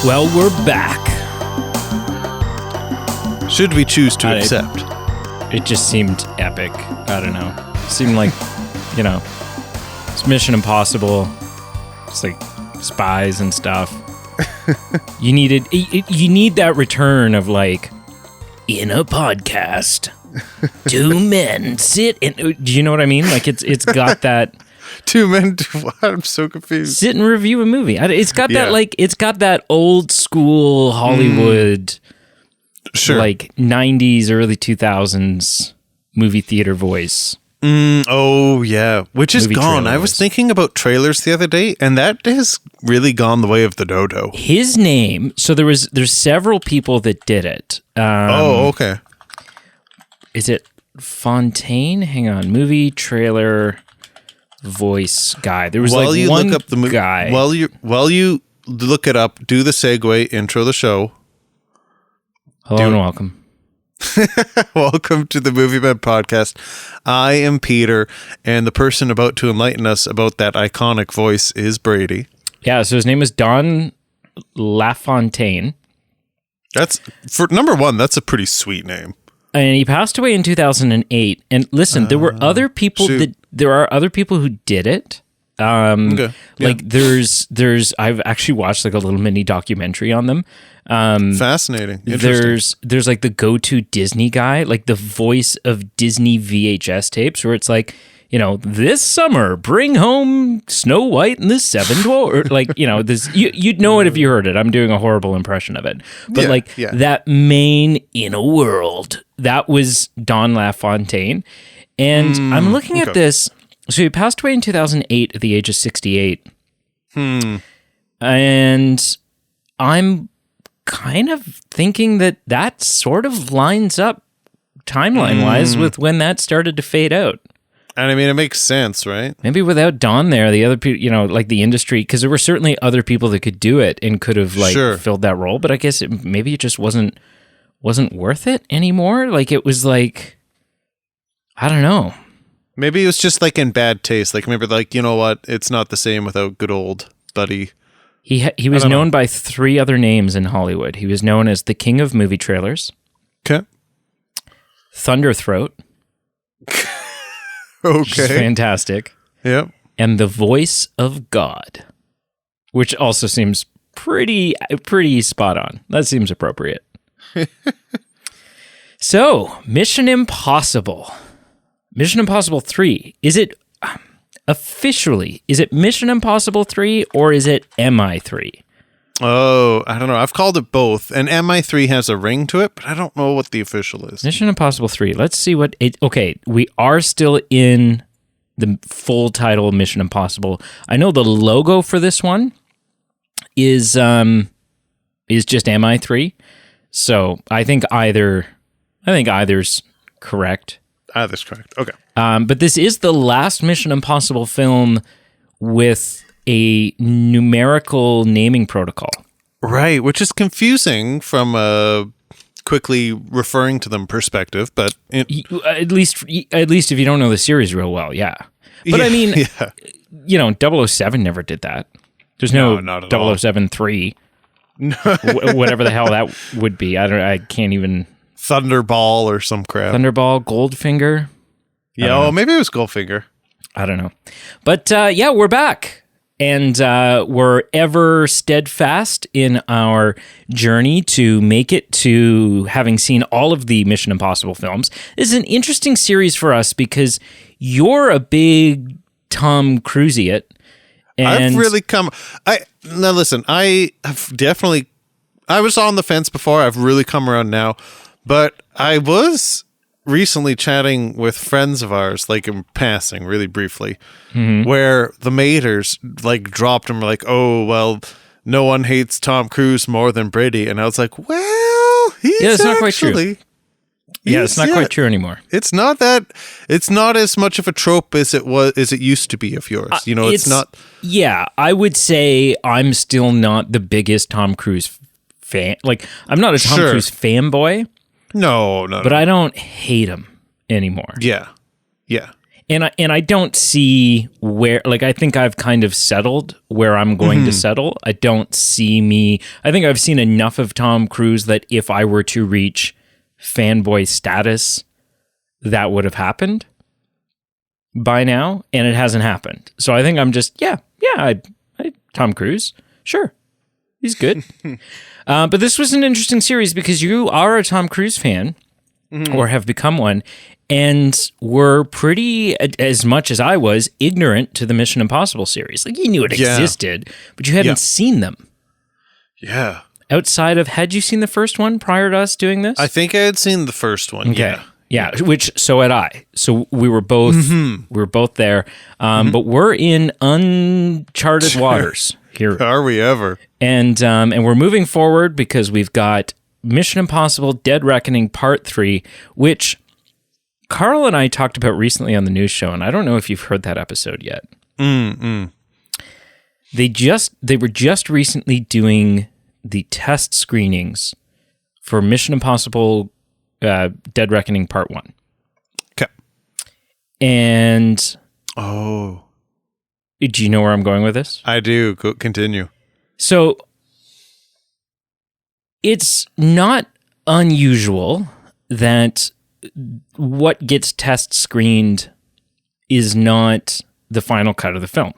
Well, we're back. Should we choose to accept? It just seemed epic. I don't know. It seemed like, it's Mission Impossible. It's like spies and stuff. You need that return of like, in a podcast, two men sit and, do you know what I mean? Like it's got that. Two men do what? I'm so confused. Sit and review a movie. It's got that it's got that old school Hollywood, like 90s, early 2000s movie theater voice. Oh yeah, which is gone. Trailers. I was thinking about trailers the other day, and that has really gone the way of the dodo. His name. So there's several people that did it. Okay. Is it Fontaine? Hang on, movie trailer voice guy. There was one guy. While you look it up, do the segue, intro the show. Hello and welcome. Welcome to the Movie Men Podcast. I am Peter, and the person about to enlighten us about that iconic voice is Brady. Yeah, so his name is Don LaFontaine. That's, for number one, that's a pretty sweet name. And he passed away in 2008. And listen, there were other people there are other people who did it. Like there's I've actually watched like a little mini documentary on them. Fascinating. There's like the go-to Disney guy, like the voice of Disney VHS tapes, where it's like, this summer, bring home Snow White and the Seven Dwarfs. Or like, this you'd know it if you heard it. I'm doing a horrible impression of it, but that main in a world, that was Don LaFontaine. And I'm looking at this. So he passed away in 2008 at the age of 68. And I'm kind of thinking that sort of lines up timeline-wise with when that started to fade out. And I mean, it makes sense, right? Maybe without Don there, the other people, like the industry, because there were certainly other people that could do it and could have filled that role. But I guess maybe it just wasn't worth it anymore. Like it was like, I don't know. Maybe it was just like in bad taste. Like maybe like, you know what? It's not the same without good old buddy. He was known by three other names in Hollywood. He was known as the King of Movie Trailers. Okay. Thunderthroat. Okay. Which is fantastic. Yep. And the Voice of God, which also seems pretty spot on. That seems appropriate. So, Mission Impossible 3. Is it officially, is it Mission Impossible 3 or is it MI3? Oh, I don't know. I've called it both. And MI3 has a ring to it, but I don't know what the official is. Mission Impossible 3. Let's see what it... Okay, we are still in the full title Mission Impossible. I know the logo for this one is just MI3. So I think either's correct. Either's correct. Okay. But this is the last Mission Impossible film with a numerical naming protocol. Right, which is confusing from a quickly referring to them perspective, but at least if you don't know the series real well, yeah. But I mean, 007 never did that. There's no 007 3. Whatever the hell that would be. I can't even... Thunderball or some crap. Thunderball, Goldfinger. Yeah, maybe it was Goldfinger. I don't know. But we're back. And we're ever steadfast in our journey to make it to having seen all of the Mission Impossible films. This is an interesting series for us because you're a big Tom Cruise-iate. I've really come... Now listen, I was on the fence before. I've really come around now. But I was recently chatting with friends of ours, like in passing, really briefly, where the maters like dropped and were like, "Oh, well, no one hates Tom Cruise more than Brady," and I was like, "Well, it's not quite true. Yeah, it's not quite true anymore. It's not that. It's not as much of a trope as it used to be of yours. It's not. Yeah, I would say I'm still not the biggest Tom Cruise fan. Like, I'm not a Tom Cruise fanboy. No. But I don't hate him anymore. Yeah. And I don't see where, like, I think I've kind of settled where I'm going to settle. I don't see me, I think I've seen enough of Tom Cruise that if I were to reach fanboy status, that would have happened by now, and it hasn't happened. So I think I'm just, Tom Cruise, sure, he's good. But this was an interesting series because you are a Tom Cruise fan, or have become one, and were pretty, as much as I was, ignorant to the Mission Impossible series. Like, you knew it existed, but you hadn't seen them. Yeah. Outside of, had you seen the first one prior to us doing this? I think I had seen the first one. Okay. Yeah, so had I. So we were both there, but we're in uncharted waters here. Are we ever? And we're moving forward because we've got Mission Impossible: Dead Reckoning Part 3, which Carl and I talked about recently on the news show, and I don't know if you've heard that episode yet. They were just recently doing the test screenings for Mission Impossible Dead Reckoning Part 1. Okay. And do you know where I'm going with this? I do. Continue. So it's not unusual that what gets test screened is not the final cut of the film.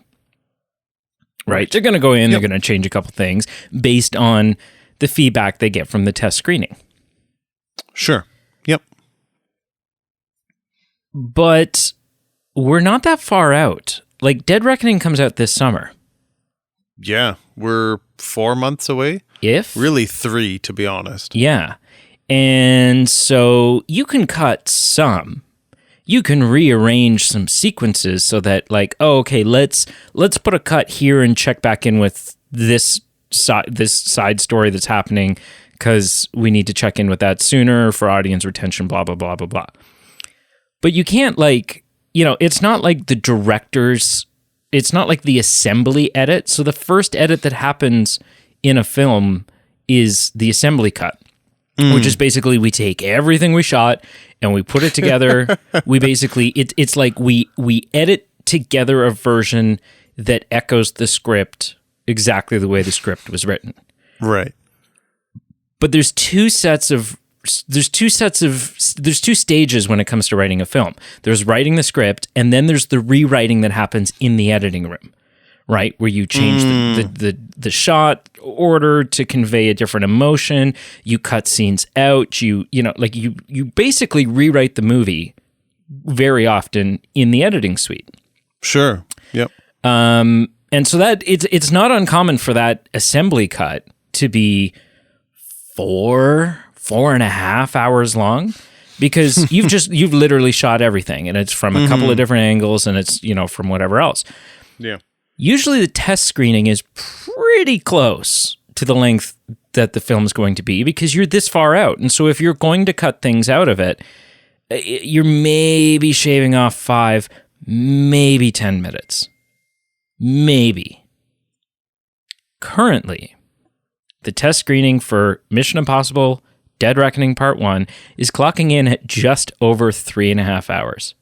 Right? They're going to go in, they're going to change a couple things based on the feedback they get from the test screening. Sure. Yep. But we're not that far out. Like, Dead Reckoning comes out this summer. Yeah, we're 4 months away. If? Really 3, to be honest. Yeah. And so you can cut some. You can rearrange some sequences so that, like, okay, let's put a cut here and check back in with this side story that's happening because we need to check in with that sooner for audience retention, blah, blah, blah, blah, blah. But you can't, like, it's not like the director's, it's not like the assembly edit. So the first edit that happens in a film is the assembly cut, which is basically we take everything we shot and we put it together. We basically, it's like we edit together a version that echoes the script exactly the way the script was written. Right. But there's two stages when it comes to writing a film. There's writing the script, and then there's the rewriting that happens in the editing room, right? Where you change the shot order to convey a different emotion. You cut scenes out. You basically rewrite the movie very often in the editing suite. Sure. Yep. And so that it's not uncommon for that assembly cut to be 4.5 hours long, because you've literally shot everything, and it's from a couple of different angles, and it's from whatever else. Yeah. Usually the test screening is pretty close to the length that the film is going to be, because you're this far out. And so if you're going to cut things out of it, you're maybe shaving off 5, maybe 10 minutes. Maybe. Currently, the test screening for Mission Impossible Dead Reckoning Part 1 is clocking in at just over 3.5 hours.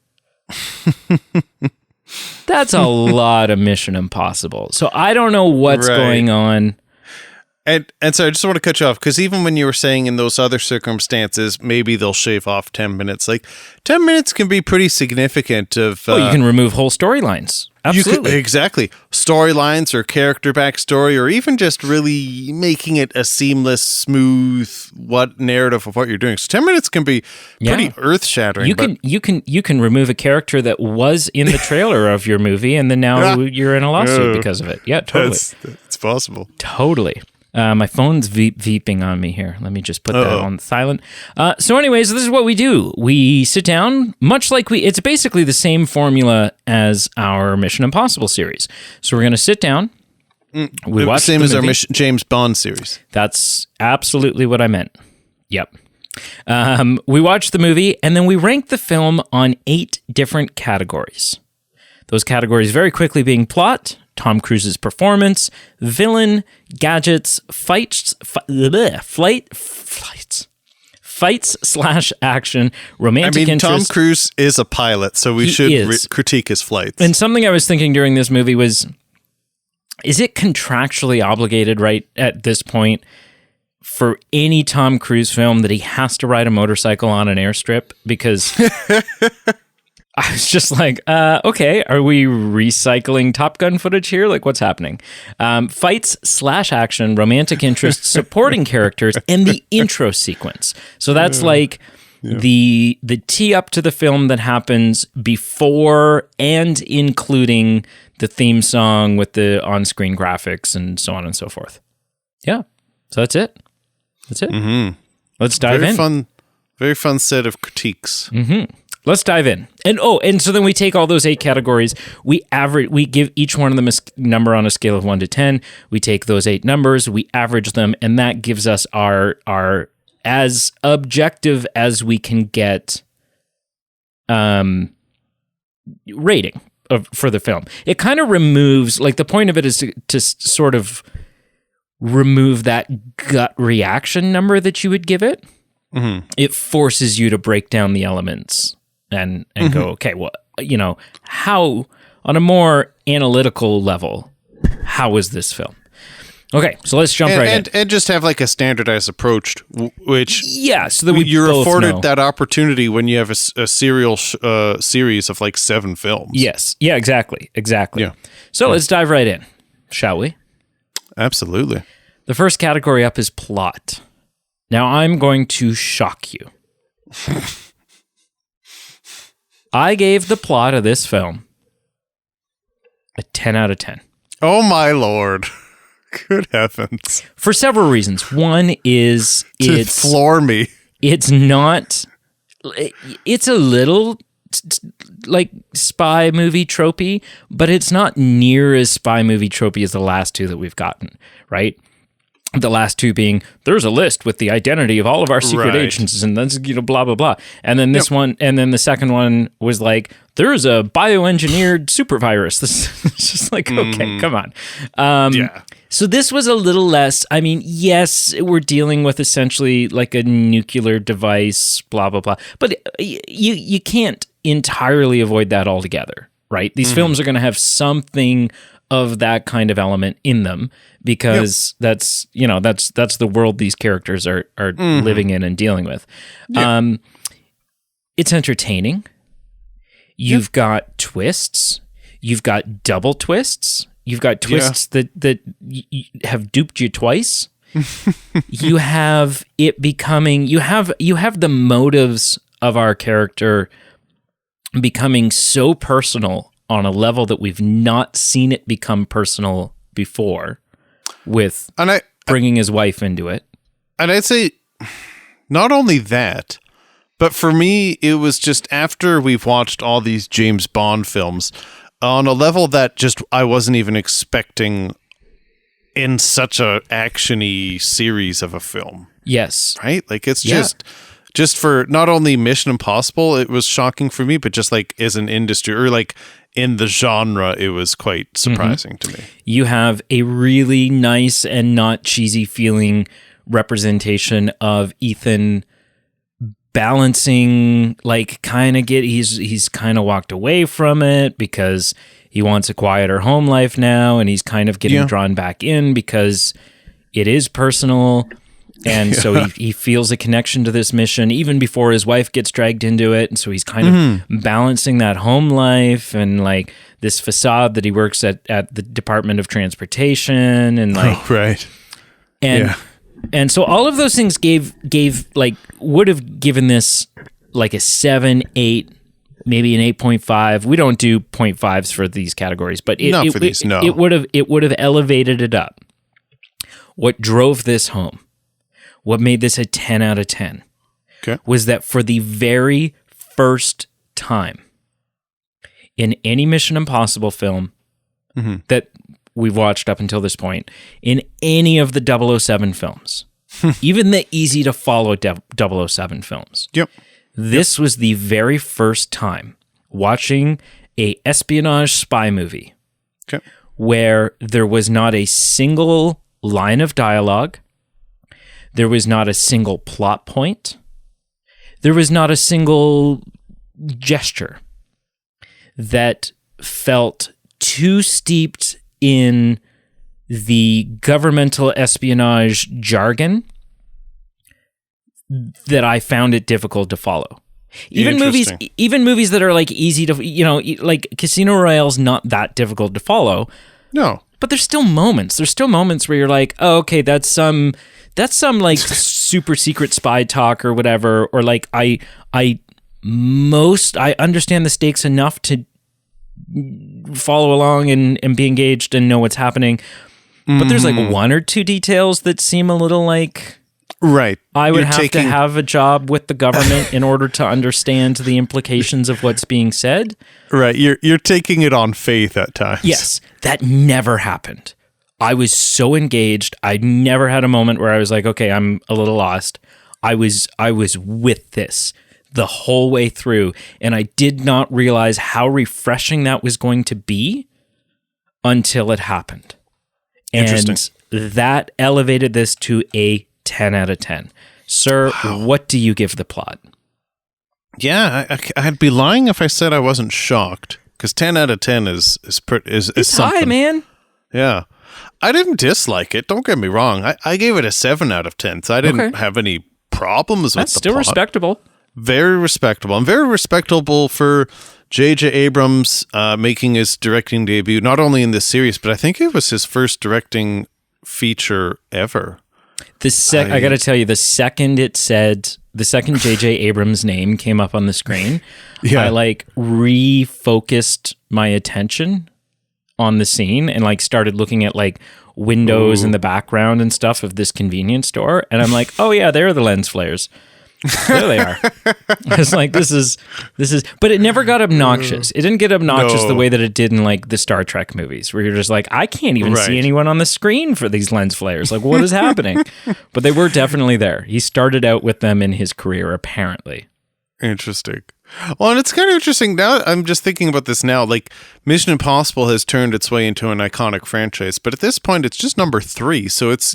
That's a lot of Mission Impossible. So I don't know what's going on. And so I just want to cut you off, because even when you were saying in those other circumstances, maybe they'll shave off 10 minutes. Like, 10 minutes can be pretty significant of... you can remove whole storylines. Absolutely. Exactly. Storylines or character backstory, or even just really making it a seamless, smooth narrative of what you're doing. So 10 minutes can be pretty earth-shattering. You can remove a character that was in the trailer of your movie, and then now you're in a lawsuit because of it. Yeah, totally. It's possible. Totally. My phone's beeping on me here. Let me just put that on silent. So anyways, this is what we do. We sit down, much like it's basically the same formula as our Mission Impossible series. So we're going to sit down. We watch same as our James Bond series. That's absolutely what I meant. Yep. We watch the movie, and then we rank the film on 8 different categories. Those categories very quickly being plot, Tom Cruise's performance, villain, gadgets, fights, fights / action, romantic interest. Tom Cruise is a pilot, so we should critique his flights. And something I was thinking during this movie was, is it contractually obligated right at this point for any Tom Cruise film that he has to ride a motorcycle on an airstrip? Because I was just like, okay, are we recycling Top Gun footage here? Like, what's happening? Fights / action, romantic interest, supporting characters, and the intro sequence. So that's the tee up to the film that happens before and including the theme song with the on-screen graphics and so on and so forth. Yeah, so that's it. That's it. Mm-hmm. Let's dive in. Very fun set of critiques. Mm-hmm. Let's dive in. And so then we take all those 8 categories, we give each one of them a number on a scale of 1 to 10. We take those 8 numbers, we average them, and that gives us our as objective as we can get rating for the film. It kind of removes, like, the point of it is to sort of remove that gut reaction number that you would give it. Mm-hmm. It forces you to break down the elements and go, okay, well, how, on a more analytical level, how is this film? Okay, so let's jump right in. And just have like a standardized approach, which so that you're afforded that opportunity when you have a serial series of like 7 films. Yes, yeah, exactly. Yeah. So let's dive right in, shall we? Absolutely. The first category up is plot. Now I'm going to shock you. I gave the plot of this film a 10 out of 10. Oh my Lord. Good heavens. For several reasons. One is it's floor me. It's not, it's a little like spy movie tropey, but it's not near as spy movie tropey as the last 2 that we've gotten, right? The last 2 being, there's a list with the identity of all of our secret agents, and that's, blah, blah, blah. And then this one, and then the second one was like, there's a bioengineered super virus. This is just like, okay, come on. So this was a little less, yes, we're dealing with essentially like a nuclear device, blah, blah, blah. But you can't entirely avoid that altogether, right? These films are going to have something of that kind of element in them, because that's the world these characters are living in and dealing with. Yep. It's entertaining. You've got twists. You've got double twists. You've got twists that have duped you twice. You have it becoming, you have the motives of our character becoming so personal on a level that we've not seen it become personal before, with bringing his wife into it. And I'd say not only that, but for me, it was just after we've watched all these James Bond films on a level that just I wasn't even expecting in such a action-y series of a film. Yes. Right? Like, it's just for not only Mission Impossible, it was shocking for me, but just like as an industry, or like in the genre, it was quite surprising to me. You have a really nice and not cheesy feeling representation of Ethan balancing, like, he's kind of walked away from it because he wants a quieter home life now, and he's kind of getting drawn back in because it is personal. And so he feels a connection to this mission even before his wife gets dragged into it. And so he's kind of balancing that home life and like this facade that he works at the Department of Transportation and like, and so all of those things would have given this like a 7, 8, maybe an 8.5. We don't do 0.5s for these categories, but it would have elevated it up. What drove this home, what made this a 10 out of 10, was that for the very first time in any Mission Impossible film that we've watched up until this point, in any of the 007 films, even the easy to follow 007 films, this was the very first time watching a espionage spy movie where there was not a single line of dialogue, there was not a single plot point, There was not a single gesture that felt too steeped in the governmental espionage jargon that I found it difficult to follow. Even movies that are like easy to, like Casino Royale's not that difficult to follow. No. But there's still moments. There's still moments where you're like, oh, okay, that's some like super secret spy talk or whatever, or like I understand the stakes enough to follow along and be engaged and know what's happening. But there's like one or two details that seem a little like, right. I would have to have a job with the government in order to understand the implications of what's being said. Right. You're taking it on faith at times. Yes. That never happened. I was so engaged. I never had a moment where I was like, okay, I'm a little lost. I was with this the whole way through, and I did not realize how refreshing that was going to be until it happened. And that elevated this to a 10 out of 10. Sir, what do you give the plot? Yeah, I'd be lying if I said I wasn't shocked, because 10 out of 10 is it's something. High, man. Yeah. I didn't dislike it. Don't get me wrong. I gave it a 7 out of 10, so I didn't have any problems with That's the still plot. Respectable. Very respectable. And very respectable for J.J. Abrams making his directing debut, not only in this series, but I think it was his first directing feature ever. I got to tell you, the second J.J. Abrams' name came up on the screen, I like refocused my attention on the scene and like started looking at like windows in the background and stuff of this convenience store. And I'm like, oh yeah, there are the lens flares. There they are. It's like, this is, but it never got obnoxious. It didn't get obnoxious the way that it did in like the Star Trek movies, where you're just like, I can't even see anyone on the screen for these lens flares. Like, what is happening? But they were definitely there. He started out with them in his career, apparently. Interesting. Well, and it's kind of interesting now. I'm just thinking about this now. Like, Mission Impossible has turned its way into an iconic franchise, but at this point, it's just number 3. So it's,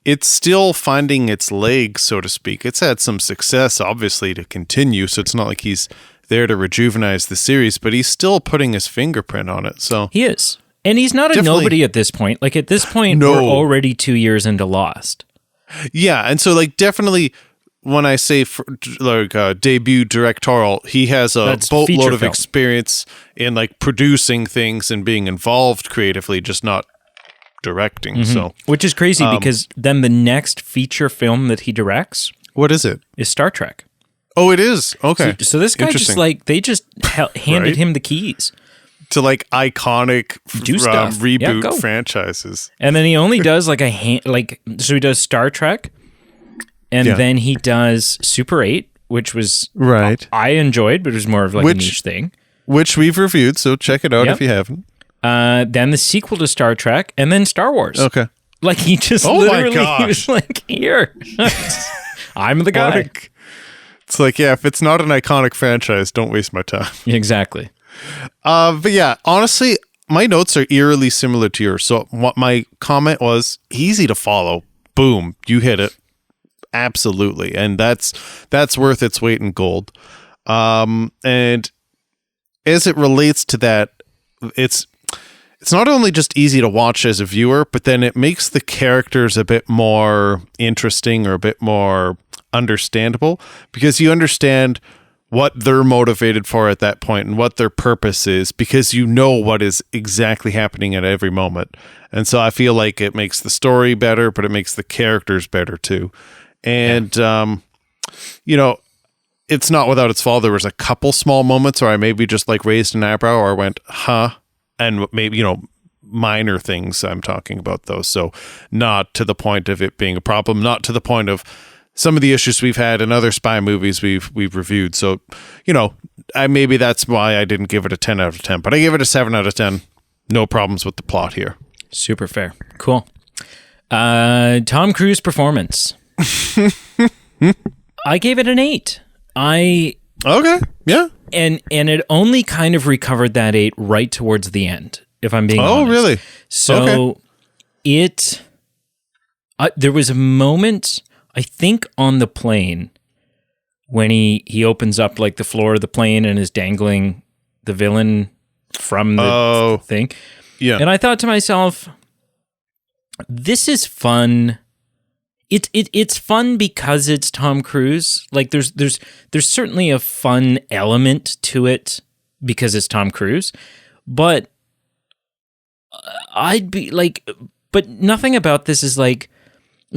it's still finding its legs, so to speak. It's had some success, obviously, to continue. So it's not like he's there to rejuvenate the series, but he's still putting his fingerprint on it. So he is. And he's not a nobody at this point. Like, at this point, we're already 2 years into Lost. Yeah. And so, like, definitely when I say debut directorial, he has a boatload of experience in like producing things and being involved creatively, just not directing. So, which is crazy because then the next feature film that he directs, what is it? Is Star Trek. Oh, it is. Okay. So this guy just like they just handed him the keys to like iconic reboot franchises, and then he only does like so he does Star Trek. And then he does Super 8, which was I enjoyed, but it was more of like a niche thing. Which we've reviewed, so check it out if you haven't. Then the sequel to Star Trek, and then Star Wars. Okay. Like he just he was like, here, I'm the guy. Like, it's like, yeah, if it's not an iconic franchise, don't waste my time. Exactly. But yeah, honestly, my notes are eerily similar to yours. So what my comment was, easy to follow. Boom, you hit it. Absolutely. And that's worth its weight in gold. And as it relates to that, it's not only just easy to watch as a viewer, but then it makes the characters a bit more interesting or a bit more understandable, because you understand what they're motivated for at that point and what their purpose is, because you know what is exactly happening at every moment. And so I feel like it makes the story better, but it makes the characters better too. And, it's not without its fault. There was a couple small moments where I maybe just like raised an eyebrow or went, huh? And maybe, minor things I'm talking about those. So not to the point of it being a problem, not to the point of some of the issues we've had in other spy movies we've reviewed. So, maybe that's why I didn't give it a 10 out of 10, but I gave it a 7 out of 10. No problems with the plot here. Super fair. Cool. Tom Cruise performance. I gave it an 8. Okay. Yeah. And it only kind of recovered that 8 right towards the end, if I'm being honest. Oh, really? So there was a moment, I think on the plane, when he opens up like the floor of the plane and is dangling the villain from the thing. Yeah. And I thought to myself, this is fun. It's fun because it's Tom Cruise. Like there's certainly a fun element to it because it's Tom Cruise. But I'd be like, but nothing about this is like,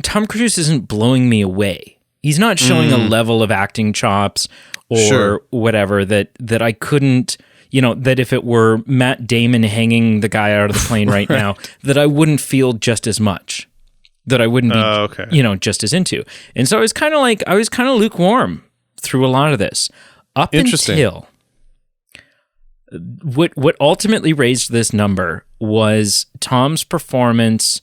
Tom Cruise isn't blowing me away. He's not showing a level of acting chops or whatever that I couldn't, that if it were Matt Damon hanging the guy out of the plane right now, that I wouldn't feel just as much, that I wouldn't be, just as into. And so I was kind of lukewarm through a lot of this up until what ultimately raised this number was Tom's performance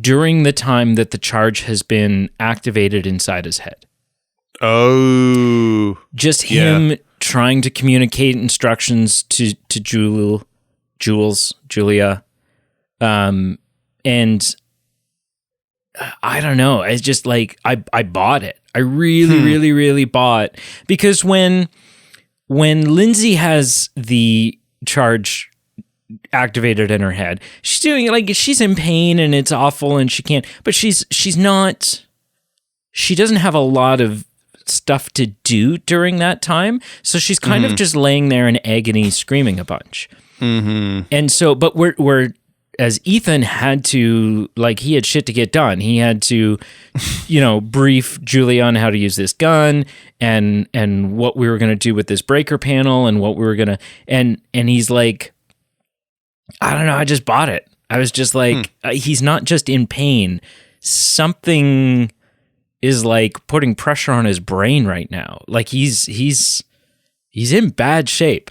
during the time that the charge has been activated inside his head. Oh. Just him trying to communicate instructions to Julia. And I don't know. It's just like, I bought it. I really, really, really bought. Because when Lindsay has the charge activated in her head, she's doing it like she's in pain and it's awful and she can't, but she doesn't have a lot of stuff to do during that time. So she's kind of just laying there in agony, screaming a bunch. And so, but as Ethan had to, like, he had shit to get done. He had to, brief Julia on how to use this gun and what we were going to do with this breaker panel and what we were going to, and he's like, I don't know, I just bought it. I was just like, he's not just in pain. Something is like putting pressure on his brain right now. Like he's in bad shape.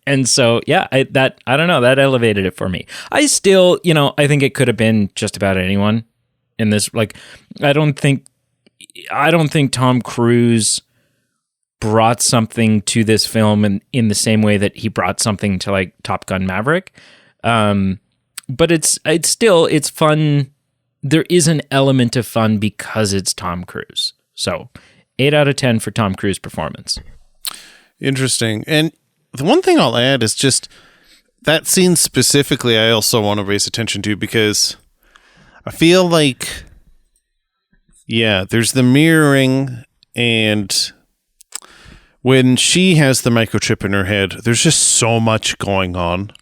And so, I don't know, that elevated it for me. I still, I think it could have been just about anyone in this. Like, I don't think Tom Cruise brought something to this film in the same way that he brought something to like Top Gun Maverick. But it's fun. There is an element of fun because it's Tom Cruise. So 8 out of 10 for Tom Cruise performance. Interesting. And the one thing I'll add is just that scene specifically, I also want to raise attention to because I feel like, there's the mirroring, and when she has the microchip in her head, there's just so much going on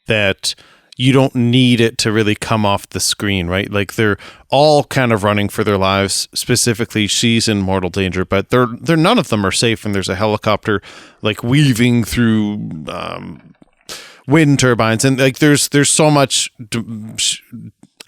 that you don't need it to really come off the screen, right? Like they're all kind of running for their lives. Specifically, she's in mortal danger, but they're none of them are safe. And there's a helicopter like weaving through wind turbines, and like there's so much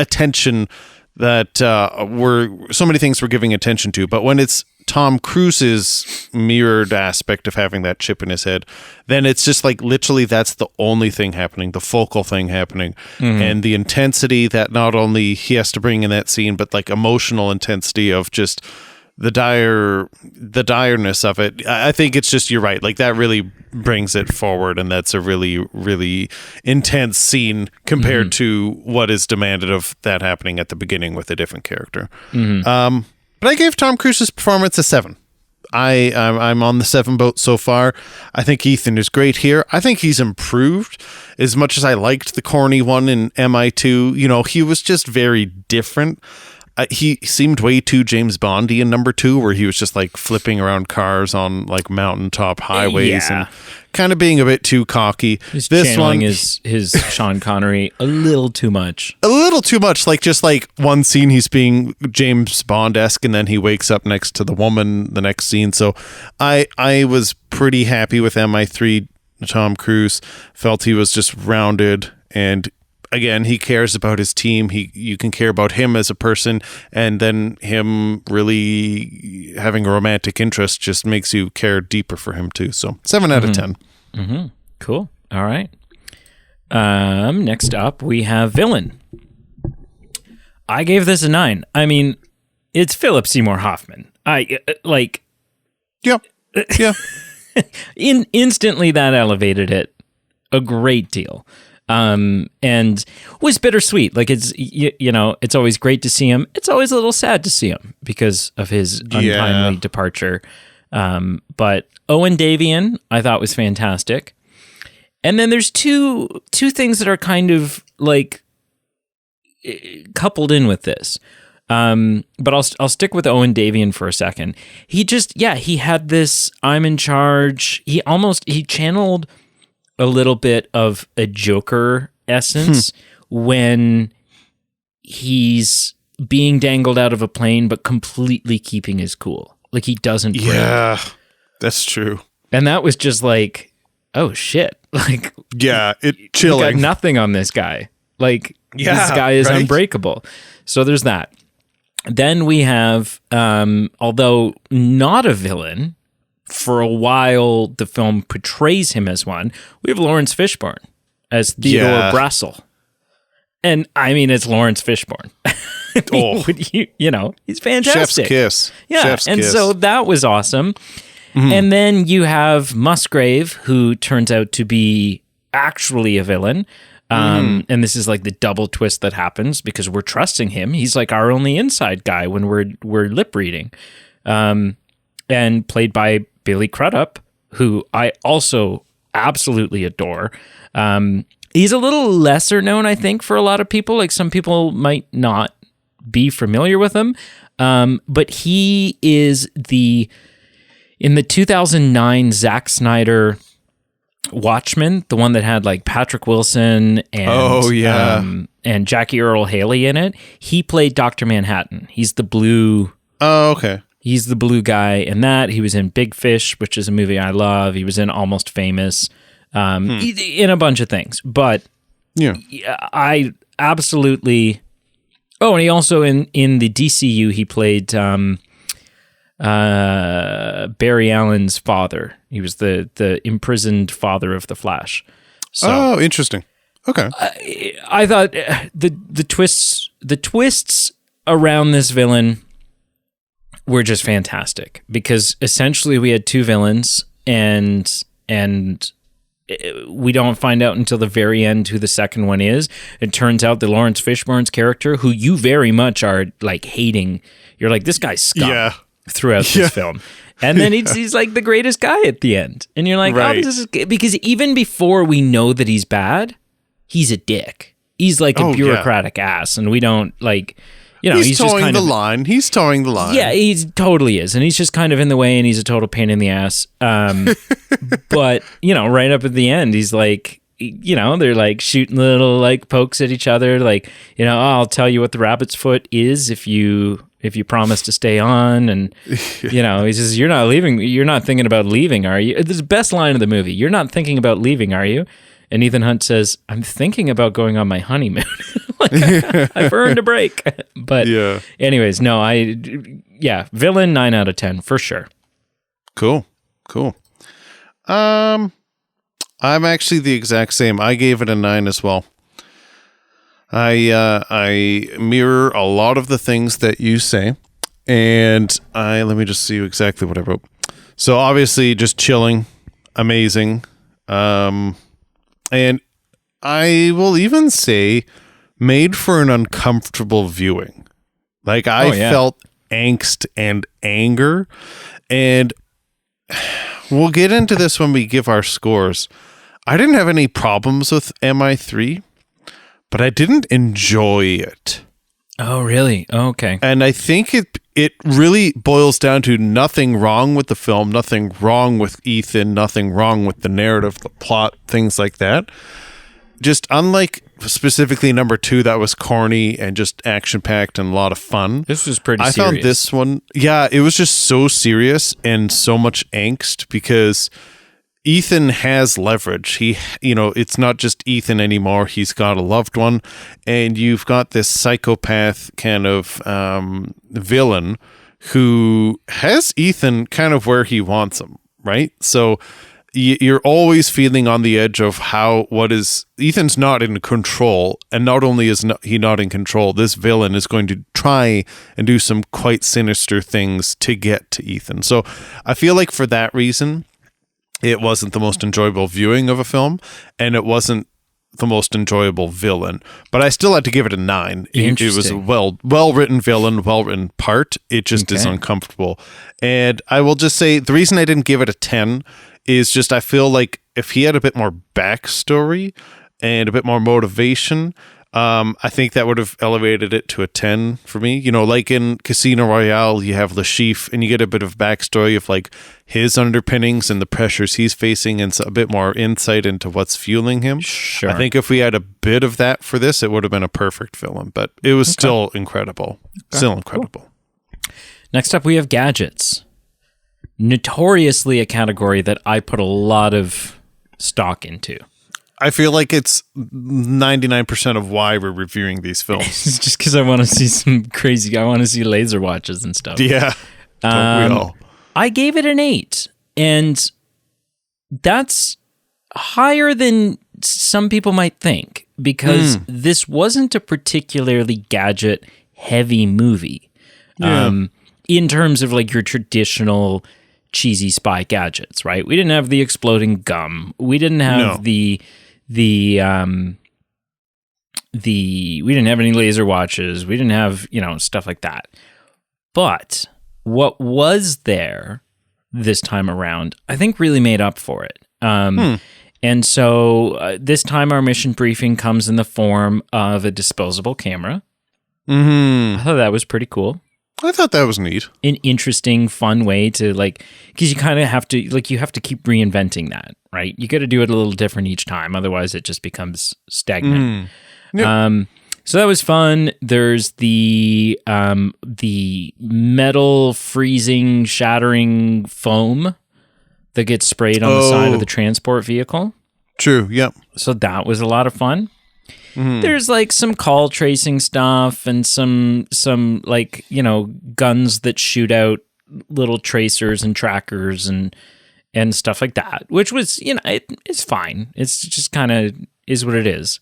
attention that so many things we're giving attention to. But when it's Tom Cruise's mirrored aspect of having that chip in his head, then it's just like literally that's the only thing happening, the focal thing happening. And the intensity that not only he has to bring in that scene, but like emotional intensity of just the direness of it. I think it's just, you're right, like that really brings it forward, and that's a really, really intense scene compared to what is demanded of that happening at the beginning with a different character. But I gave Tom Cruise's performance a 7. I'm on the 7 boat so far. I think Ethan is great here. I think he's improved as much as I liked the corny one in MI2. He was just very different. He seemed way too James Bondy in number 2, where he was just like flipping around cars on like mountaintop highways and kind of being a bit too cocky. He's channeling his Sean Connery a little too much. A little too much. Like just like one scene he's being James Bond-esque, and then he wakes up next to the woman the next scene. So I was pretty happy with MI3. Tom Cruise felt he was just rounded, and again, he cares about his team. You can care about him as a person, and then him really having a romantic interest just makes you care deeper for him too. So 7 out of 10. Cool. All right. Next up, we have Villain. I gave this a 9. I mean, it's Philip Seymour Hoffman. Yep. Yeah. Instantly that elevated it a great deal. and was bittersweet. Like it's it's always great to see him. It's always a little sad to see him because of his untimely departure. But Owen Davian, I thought was fantastic. And then there's two things that are kind of like coupled in with this. But I'll stick with Owen Davian for a second. He had this I'm in charge. He channeled a little bit of a Joker essence when he's being dangled out of a plane, but completely keeping his cool. Like he doesn't break. Yeah, that's true. And that was just like, oh shit. Like, chilling. We got nothing on this guy. Like, this guy is unbreakable. So there's that. Then we have, although not a villain, for a while the film portrays him as one. We have Lawrence Fishburne as Theodore Brassel. And I mean, it's Lawrence Fishburne. He's fantastic. Chef's kiss. Yeah. Chef's kiss. So that was awesome. Mm-hmm. And then you have Musgrave, who turns out to be actually a villain. And this is like the double twist that happens because we're trusting him. He's like our only inside guy when we're lip reading. And played by Billy Crudup, who I also absolutely adore. He's a little lesser known, I think, for a lot of people. Like some people might not be familiar with him. But he is in the 2009 Zack Snyder Watchmen, the one that had like Patrick Wilson and and Jackie Earle Haley in it. He played Dr. Manhattan. He's the blue. Oh, okay. He's the blue guy in that. He was in Big Fish, which is a movie I love. He was in Almost Famous, in a bunch of things. But I absolutely. Oh, and he also in the DCU he played Barry Allen's father. He was the imprisoned father of the Flash. So, interesting. Okay. I thought the twists around this villain were just fantastic because essentially we had two villains and we don't find out until the very end who the second one is. It turns out that Lawrence Fishburne's character, who you very much are like hating, you're like, this guy's scum throughout this film. And then he's like the greatest guy at the end. And you're like, oh, this is good. Because even before we know that he's bad, he's a dick. He's like a bureaucratic ass. And we don't like, he's towing just kind the of, line. He's towing the line. Yeah, he totally is. And he's just kind of in the way and he's a total pain in the ass. But, right up at the end, he's like, they're like shooting little like pokes at each other. Like, I'll tell you what the rabbit's foot is if you promise to stay on. And, he says, you're not leaving. You're not thinking about leaving, are you? This is the best line of the movie. You're not thinking about leaving, are you? And Ethan Hunt says, I'm thinking about going on my honeymoon. I've earned a break. But anyways, no, villain 9 out of 10 for sure. Cool. I'm actually the exact same. I gave it a 9 as well. I mirror a lot of the things that you say, and let me just see exactly what I wrote. So obviously, just chilling, amazing, and I will even say, made for an uncomfortable viewing. Like I felt angst and anger, and we'll get into this when we give our scores. I didn't have any problems with MI3. But I didn't enjoy it. Oh, really? Oh, okay. And I think it really boils down to nothing wrong with the film, nothing wrong with Ethan, nothing wrong with the narrative, the plot, things like that. Just unlike specifically number 2, that was corny and just action-packed and a lot of fun. This was pretty serious. I found this one, it was just so serious and so much angst because Ethan has leverage. He, it's not just Ethan anymore. He's got a loved one, and you've got this psychopath kind of villain who has Ethan kind of where he wants him, right? So you're always feeling on the edge of Ethan's not in control, and not only is he not in control, this villain is going to try and do some quite sinister things to get to Ethan. So I feel like for that reason, it wasn't the most enjoyable viewing of a film, and it wasn't the most enjoyable villain, but I still had to give it a 9. It was a well written villain, well written part. It just is uncomfortable. And I will just say the reason I didn't give it a 10 is just I feel like if he had a bit more backstory and a bit more motivation, I think that would have elevated it to a 10 for me. You know, like in Casino Royale, you have Le Chiffre and you get a bit of backstory of like his underpinnings and the pressures he's facing and a bit more insight into what's fueling him. Sure. I think if we had a bit of that for this, it would have been a perfect villain, but it was still incredible. Still incredible. Cool. Next up, we have gadgets. Notoriously a category that I put a lot of stock into. I feel like it's 99% of why we're reviewing these films. It's just because I want to see some crazy. I want to see laser watches and stuff. Yeah, don't we all? I gave it an 8, and that's higher than some people might think because this wasn't a particularly gadget-heavy movie. In terms of like your traditional cheesy spy gadgets, right? We didn't have the exploding gum. We didn't have we didn't have any laser watches. We didn't have, stuff like that. But what was there this time around, I think really made up for it. And so this time our mission briefing comes in the form of a disposable camera. I thought that was pretty cool. I thought that was neat. An interesting, fun way to because you kind of have to, you have to keep reinventing that, right? You got to do it a little different each time. Otherwise it just becomes stagnant. Yep. So that was fun. There's the metal freezing, shattering foam that gets sprayed on the side of the transport vehicle. True. Yep. So that was a lot of fun. There's some call tracing stuff and some guns that shoot out little tracers and trackers and stuff like that, which was, it's fine. It's just kind of is what it is.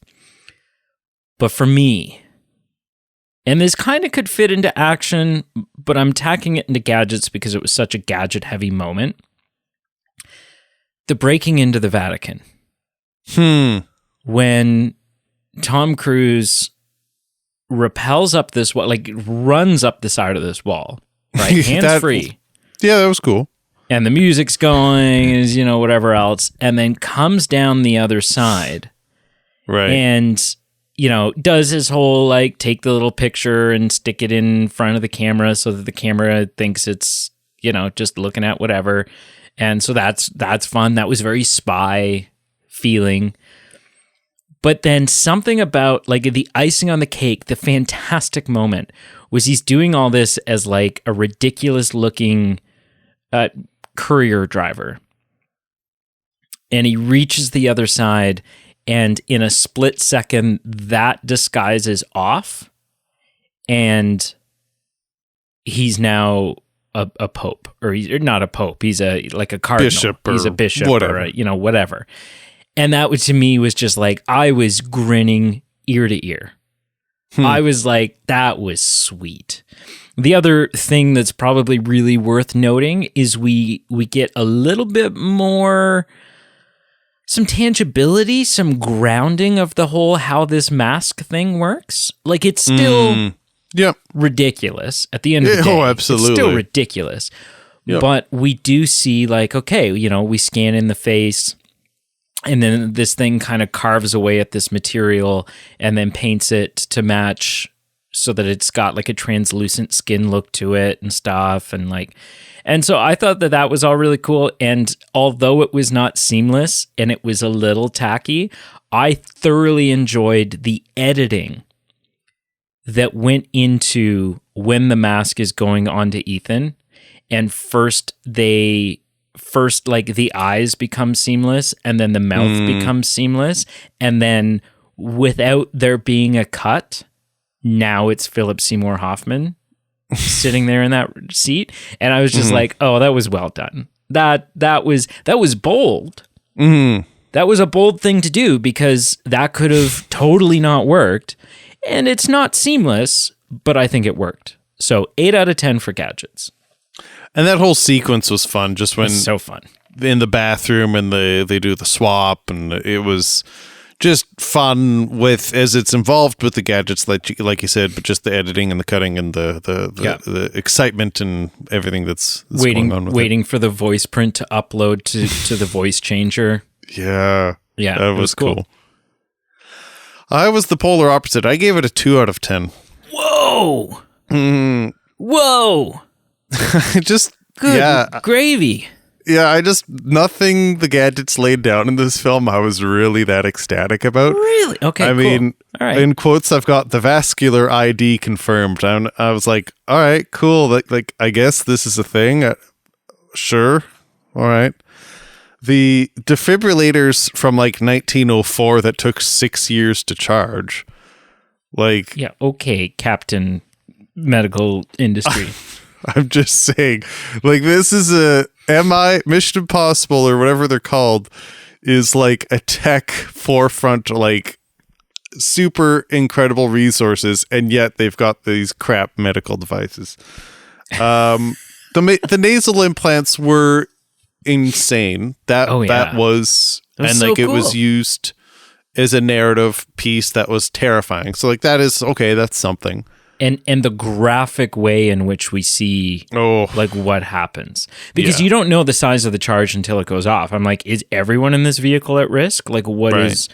But for me, and this kind of could fit into action, but I'm tacking it into gadgets because it was such a gadget heavy moment. The breaking into the Vatican. When Tom Cruise rappels up this wall, runs up the side of this wall, right? Hands free. Yeah, that was cool. And the music's going, is whatever else, and then comes down the other side, right? And does his whole take the little picture and stick it in front of the camera so that the camera thinks it's just looking at whatever, and so that's fun. That was very spy feeling. But then something about the icing on the cake, the fantastic moment was he's doing all this as a ridiculous looking courier driver. And he reaches the other side and in a split second that disguises off and he's now a pope or he's not a pope. He's a cardinal. He's a bishop whatever. Or whatever. And that was, to me, was just I was grinning ear to ear. I was that was sweet. The other thing that's probably really worth noting is we get a little bit more, some tangibility, some grounding of the whole how this mask thing works. It's still ridiculous at the end of the day. Oh, absolutely. It's still ridiculous. Yep. But we do see okay, we scan in the face. And then this thing kind of carves away at this material and then paints it to match so that it's got a translucent skin look to it and stuff. And so I thought that was all really cool. And although it was not seamless and it was a little tacky, I thoroughly enjoyed the editing that went into when the mask is going onto Ethan. And first the eyes become seamless and then the mouth becomes seamless. And then without there being a cut, now it's Philip Seymour Hoffman sitting there in that seat. And I was just oh, that was well done. That was bold. That was a bold thing to do because that could have totally not worked. And it's not seamless, but I think it worked. So 8 out of 10 for gadgets. And that whole sequence was fun. Just when so fun in the bathroom and they do the swap, and it was just fun with as it's involved with the gadgets, like you said, but just the editing and the cutting and the excitement and everything that's going on with waiting for the voice print to upload to the voice changer. Yeah, that was cool. I was the polar opposite. I gave it a 2 out of 10. Whoa! Whoa! Just good gravy. Yeah, nothing the gadgets laid down in this film I was really that ecstatic about. Really? Okay, I mean, all right. In quotes, I've got the vascular ID confirmed. And I was like, all right, cool. Like I guess this is a thing. Sure. All right. The defibrillators from like 1904 that took 6 years to charge. Like, yeah, okay, Captain Medical Industry. I'm just saying, like, this is Mission Impossible or whatever they're called is like a tech forefront, like super incredible resources, and yet they've got these crap medical devices. The nasal implants were insane. That was and so like cool. It was used as a narrative piece that was terrifying. So like that is okay. That's something. And the graphic way in which we see like what happens, because you don't know the size of the charge until it goes off. I'm like, is everyone in this vehicle at risk? Like, what is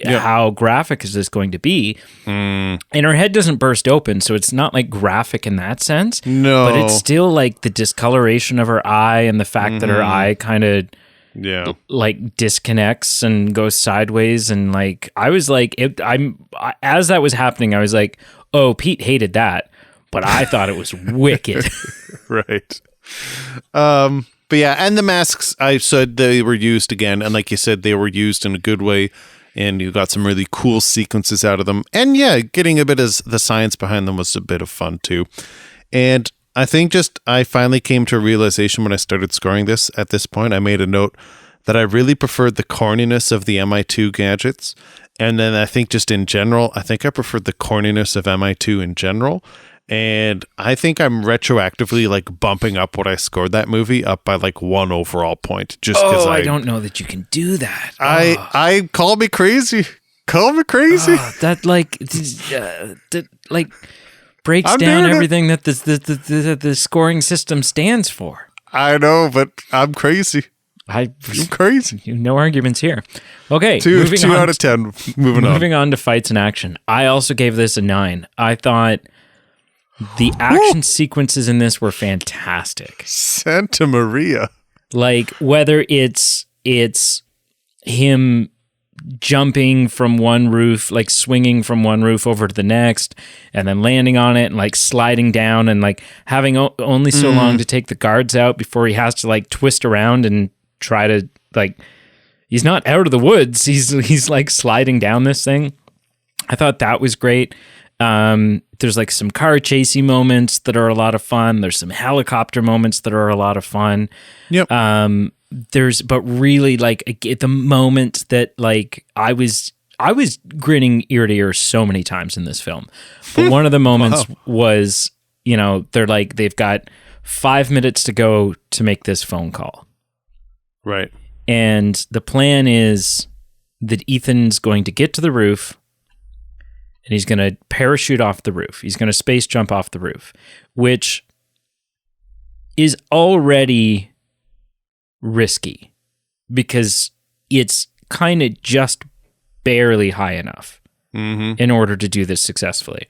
how graphic is this going to be? And her head doesn't burst open, so it's not like graphic in that sense. No, but it's still like the discoloration of her eye and the fact that her eye kind of like disconnects and goes sideways. And like I was like, as that was happening, I was like, oh, Pete hated that, but I thought it was wicked. Right. But yeah, and the masks, I said they were used again, and like you said, they were used in a good way, and you got some really cool sequences out of them. And yeah, getting a bit of the science behind them was a bit of fun too. And I think I finally came to a realization when I started scoring this. At this point, I made a note that I really preferred the corniness of the MI2 gadgets. And then I think just in general, I think I preferred the corniness of MI2 in general. And I think I'm retroactively like bumping up what I scored that movie up by like 1 overall point. Just because I don't know that you can do that. I call me crazy. Call me crazy. That breaks down everything that the scoring system stands for. I know, but I'm crazy. I'm crazy. No arguments here. Okay, 2 out of 10. Moving on to fights and action. I also gave this a 9. I thought the action sequences in this were fantastic. Santa Maria. Like whether it's him jumping from one roof, like swinging from one roof over to the next, and then landing on it and like sliding down and like having only so long to take the guards out before he has to like twist around and try to like, he's not out of the woods. He's like sliding down this thing. I thought that was great. There's like some car chasey moments that are a lot of fun. There's some helicopter moments that are a lot of fun. Yep. But really like at the moment that like I was grinning ear to ear so many times in this film. But one of the moments was, they've got 5 minutes to go to make this phone call. Right. And the plan is that Ethan's going to get to the roof and he's going to parachute off the roof. He's going to space jump off the roof, which is already risky because it's kind of just barely high enough in order to do this successfully.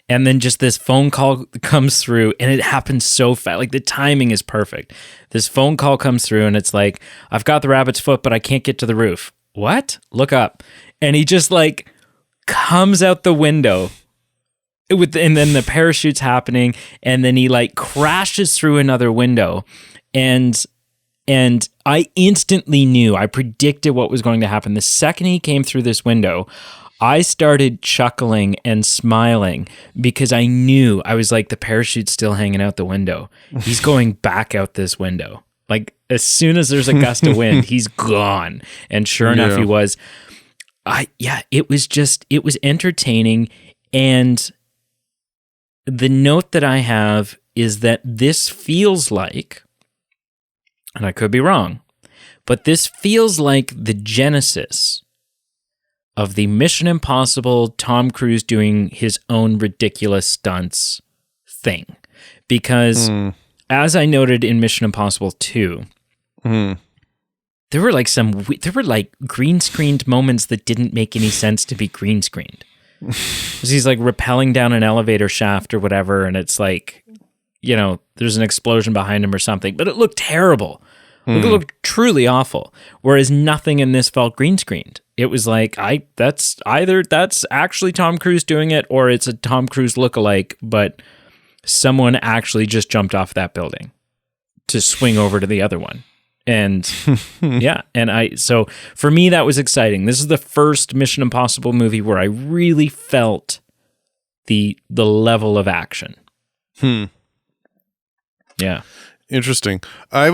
And then just this phone call comes through and it happens so fast. Like the timing is perfect. This phone call comes through and it's like, I've got the rabbit's foot, but I can't get to the roof. What? Look up. And he just like comes out the window and then the parachute's happening. And then he like crashes through another window. And I instantly knew, I predicted what was going to happen. The second he came through this window, I started chuckling and smiling because I knew, I was like, the parachute's still hanging out the window. He's going back out this window. Like as soon as there's a gust of wind, he's gone. And sure enough, he was. It was entertaining. And the note that I have is that this feels like, and I could be wrong, but this feels like the genesis of the Mission Impossible Tom Cruise doing his own ridiculous stunts thing. Because as I noted in Mission Impossible 2, there were like green screened moments that didn't make any sense to be green screened. He's like rappelling down an elevator shaft or whatever, and it's like, you know, there's an explosion behind him or something, but it looked terrible. It looked truly awful. Whereas nothing in this felt green screened. It was like, that's actually Tom Cruise doing it, or it's a Tom Cruise lookalike, but someone actually just jumped off that building to swing over to the other one. And yeah, so for me, that was exciting. This is the first Mission Impossible movie where I really felt the level of action. Yeah. Interesting. I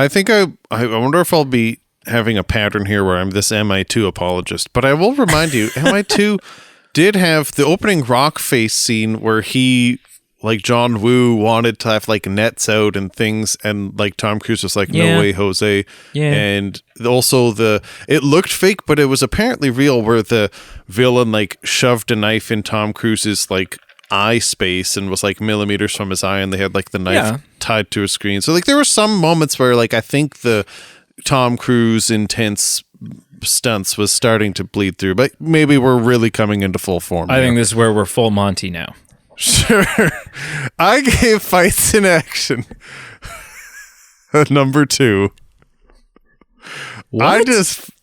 think I wonder if I'll be having a pattern here where I'm this MI2 apologist, but I will remind you, MI2 did have the opening rock face scene where he, like John Woo, wanted to have like nets out and things, and like Tom Cruise was like, no way, Jose. Yeah. And also it looked fake, but it was apparently real, where the villain like shoved a knife in Tom Cruise's like eye space and was like millimeters from his eye, and they had like the knife tied to a screen. So like there were some moments where like I think the Tom Cruise intense stunts was starting to bleed through, but maybe we're really coming into full form. I think this is where we're full Monty now. Sure. I gave Fights in Action a number 2. What?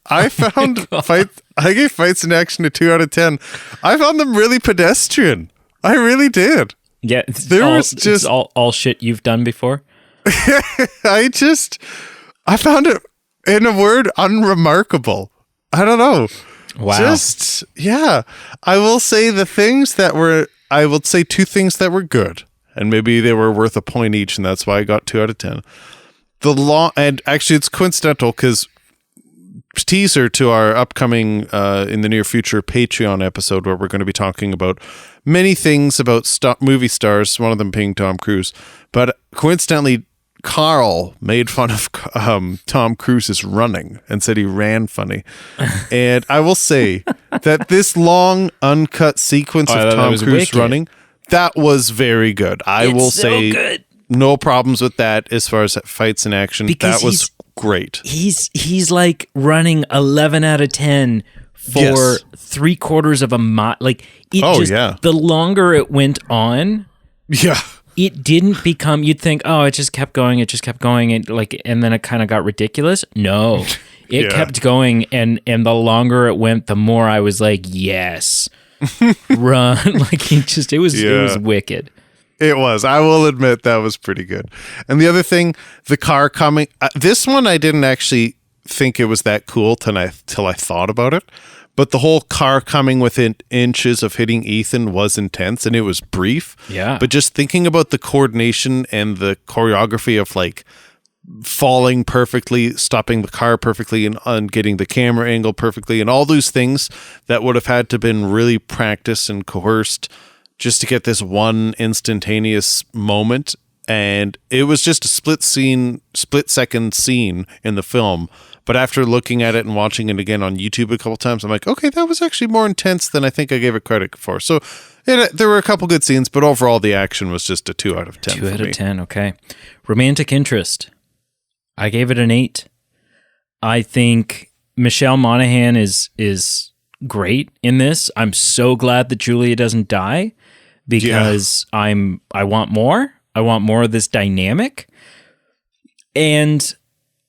I found I gave Fights in Action a 2 out of 10. I found them really pedestrian. I really did. Yeah, it's all shit you've done before. I found it, in a word, unremarkable. I don't know. Wow. I will say I would say 2 things that were good, and maybe they were worth a point each, and that's why I got 2 out of 10. And actually it's coincidental because teaser to our upcoming, in the near future, Patreon episode, where we're going to be talking about many things about movie stars, one of them being Tom Cruise. But coincidentally, Carl made fun of Tom Cruise's running and said he ran funny. And I will say that this long, uncut sequence of Tom Cruise running, that was very good. I will say good. No problems with that as far as Fights in Action. Because that was great. He's like running 11 out of 10 for 3/4 of a mile. Like the longer it went on, it didn't become, you'd think, oh, it just kept going, and then it kind of got ridiculous. No, it kept going, and the longer it went, the more I was like, yes, run. Like it was wicked. It was. I will admit that was pretty good. And the other thing, the car coming, this one I didn't actually think it was that cool till I thought about it. But the whole car coming within inches of hitting Ethan was intense, and it was brief. Yeah. But just thinking about the coordination and the choreography of like falling perfectly, stopping the car perfectly, and getting the camera angle perfectly, and all those things that would have had to been really practiced and coerced just to get this one instantaneous moment. And it was just a split second scene in the film. But after looking at it and watching it again on YouTube a couple times, I'm like, okay, that was actually more intense than I think I gave it credit for. So there were a couple good scenes, but overall the action was just a 2 out of 10. 2 out of 10, okay. Romantic interest. I gave it an 8. I think Michelle Monaghan is great in this. I'm so glad that Julia doesn't die, because I want more. I want more of this dynamic. And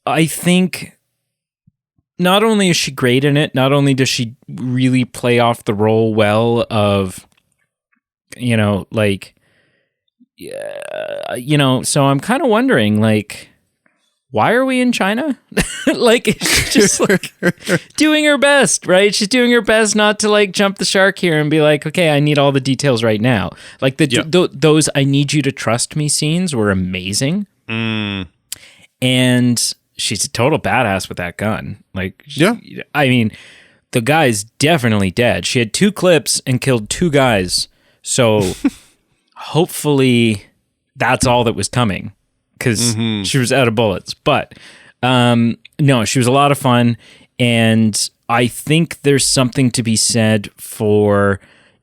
I think not only is she great in it, not only does she really play off the role well of, so I'm kind of wondering, like, why are we in China? Like, she's just like doing her best, right? She's doing her best not to like jump the shark here and be like, okay, I need all the details right now. Like those I need you to trust me scenes were amazing. And she's a total badass with that gun. Like, I mean, the guy's definitely dead. She had 2 clips and killed 2 guys. So hopefully that's all that was coming, because she was out of bullets. But no, she was a lot of fun. And I think there's something to be said for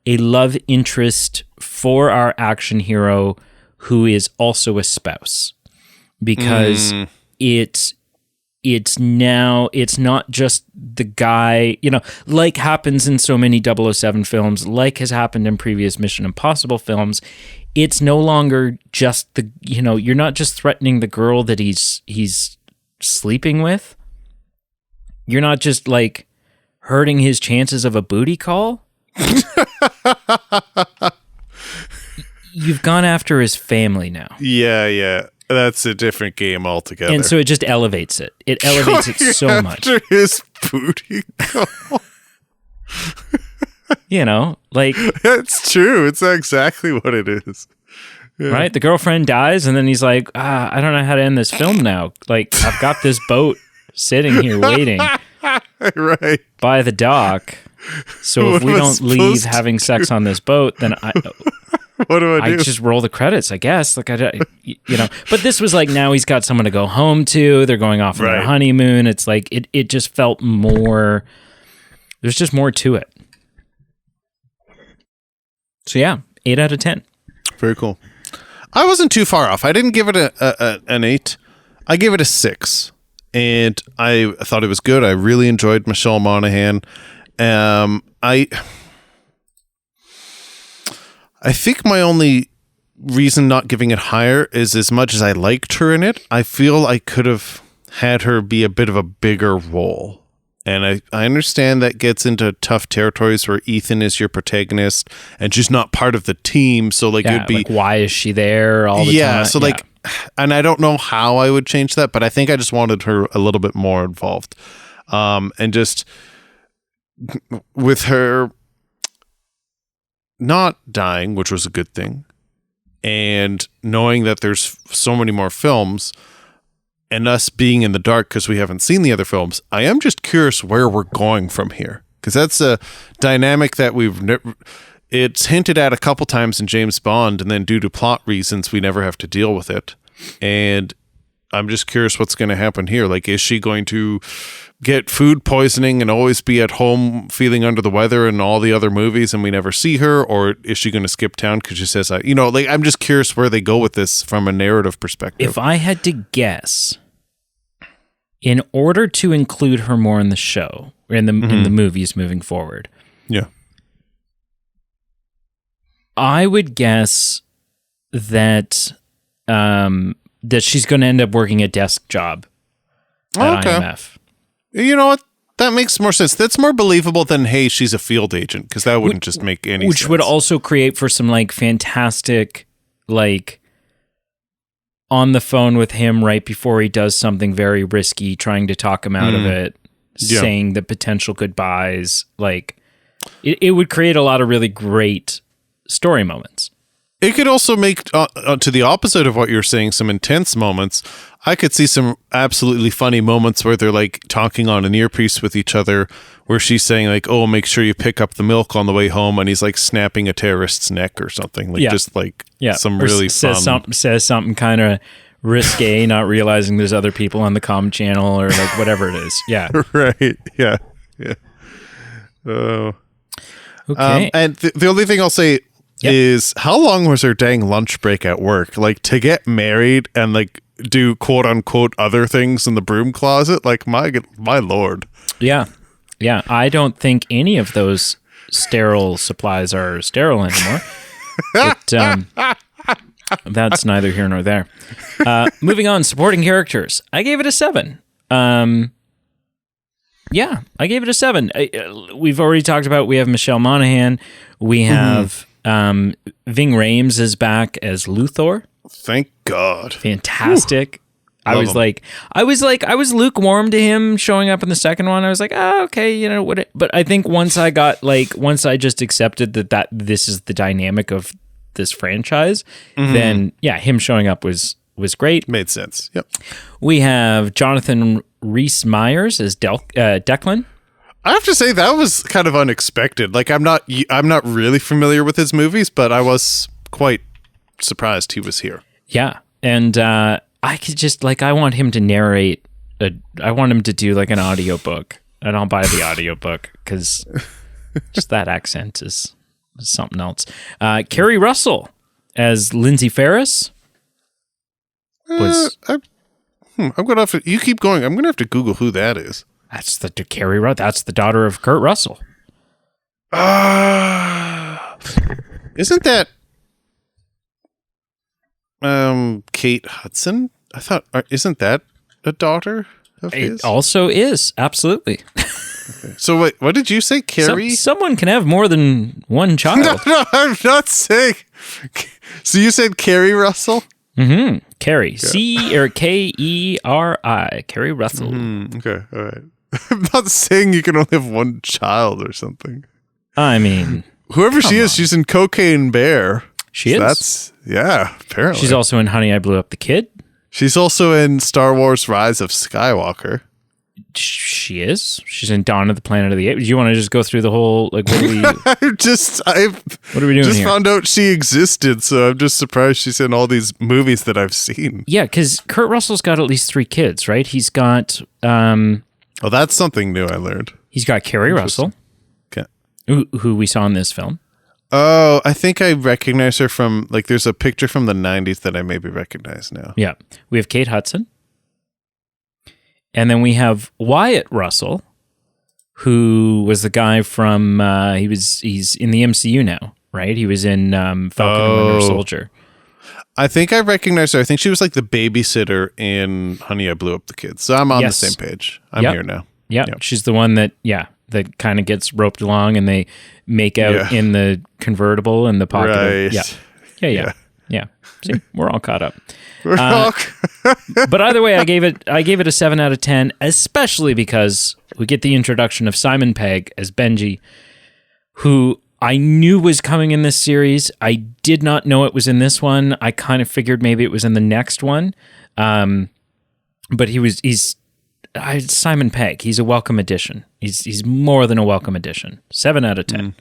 a love interest for our action hero who is also a spouse, because it's not just the guy, like happens in so many 007 films, like has happened in previous Mission Impossible films. It's no longer just you're not just threatening the girl that he's sleeping with. You're not just like hurting his chances of a booty call. You've gone after his family now. Yeah. That's a different game altogether. And so it just elevates it. It elevates it so much. After his booty call. It's true. It's exactly what it is. Yeah. Right? The girlfriend dies, and then he's like, I don't know how to end this film now. Like, I've got this boat sitting here waiting right by the dock. So if we don't leave having sex on this boat, then what do I do? I just roll the credits, I guess. Like but this was like, now he's got someone to go home to. They're going off on their honeymoon. It's like it just felt more. There's just more to it. So yeah, 8 out of 10. Very cool. I wasn't too far off. I didn't give it an 8. I gave it a 6, and I thought it was good. I really enjoyed Michelle Monaghan. I think my only reason not giving it higher is, as much as I liked her in it, I feel I could have had her be a bit of a bigger role. And I understand that gets into tough territories where Ethan is your protagonist and she's not part of the team. So it would be like, why is she there all the time? So and I don't know how I would change that, but I think I just wanted her a little bit more involved. And just with her not dying, which was a good thing, and knowing that there's so many more films, and us being in the dark because we haven't seen the other films, I am just curious where we're going from here, because that's a dynamic that it's hinted at a couple times in James Bond, and then due to plot reasons we never have to deal with it. And I'm just curious what's going to happen here. Like, is she going to get food poisoning and always be at home feeling under the weather in all the other movies and we never see her? Or is she going to skip town because she says, I'm just curious where they go with this from a narrative perspective. If I had to guess, in order to include her more in the show, or in the movies moving forward, yeah, I would guess that that she's going to end up working a desk job at IMF. You know what? That makes more sense. That's more believable than, hey, she's a field agent, because that wouldn't just make any sense. Which would also create for some fantastic on the phone with him right before he does something very risky, trying to talk him out of it, saying the potential goodbyes. It would create a lot of really great story moments. It could also make, to the opposite of what you're saying, some intense moments. I could see some absolutely funny moments where they're talking on an earpiece with each other, where she's saying oh, make sure you pick up the milk on the way home, and he's snapping a terrorist's neck or something. Some really fun. Says something kind of risque, not realizing there's other people on the comm channel or whatever it is. Yeah. Right. Yeah. Yeah. Oh. Okay. And the only thing I'll say is, how long was her dang lunch break at work? To get married and do quote unquote other things in the broom closet? My lord. Yeah. Yeah. I don't think any of those sterile supplies are sterile anymore. That's neither here nor there. Moving on, supporting characters. I gave it a 7. Yeah, I gave it a 7. We've already talked about, we have Michelle Monaghan. We have Ving Rhames is back as Luthor. Thank God. Fantastic. I was lukewarm to him showing up in the second one. I was like, oh, okay, what? But I think once I just accepted that this is the dynamic of this franchise, then him showing up was great. Made sense. Yep. We have Jonathan Rhys-Meyers as Declan. I have to say that was kind of unexpected. I'm not really familiar with his movies, but I was quite surprised he was here. Yeah, and I could just I want him to narrate. I want him to do an audiobook and I'll buy the audiobook because just that accent is something else. Carrie Russell as Lindsay Ferris was. I'm gonna have to. You keep going. I'm gonna have to Google who that is. That's the Carrie. That's the daughter of Kurt Russell. Isn't that Kate Hudson? I thought. Isn't that a daughter of his? It also is, absolutely. Okay. So wait, what did you say, Carrie? Someone can have more than one child. No, I'm not saying. So you said Carrie Russell? Mm-hmm. Carrie. Keri. Carrie Russell. Okay, all right. I'm not saying you can only have one child or something. I mean, whoever she is, she's in Cocaine Bear. She is? Apparently. She's also in Honey, I Blew Up the Kid. She's also in Star Wars Rise of Skywalker. She is. She's in Dawn of the Planet of the Apes. Do you want to just go through the whole, like, what are we... What are we doing here? Just found out she existed, so I'm just surprised she's in all these movies that I've seen. Yeah, because Kurt Russell's got at least 3 kids, right? He's got... Oh, that's something new I learned. He's got Carrie Russell, okay. who we saw in this film. Oh, I think I recognize her from, like, there's a picture from the 90s that I maybe recognize now. Yeah. We have Kate Hudson. And then we have Wyatt Russell, who was the guy from, he's in the MCU now, right? He was in Falcon and Winter Soldier. I think I recognize her. I think she was like the babysitter in Honey, I Blew Up the Kids. So I'm on the same page. I'm here now. Yeah. Yep. She's the one that kind of gets roped along and they make out in the convertible in the pocket. Right. Yeah. See, we're all caught up. But either way, I gave it a 7 out of 10, especially because we get the introduction of Simon Pegg as Benji, who I knew was coming in this series. I did not know it was in this one. I kind of figured maybe it was in the next one. But he's Simon Pegg. He's a welcome addition. He's more than a welcome addition. 7 out of 10.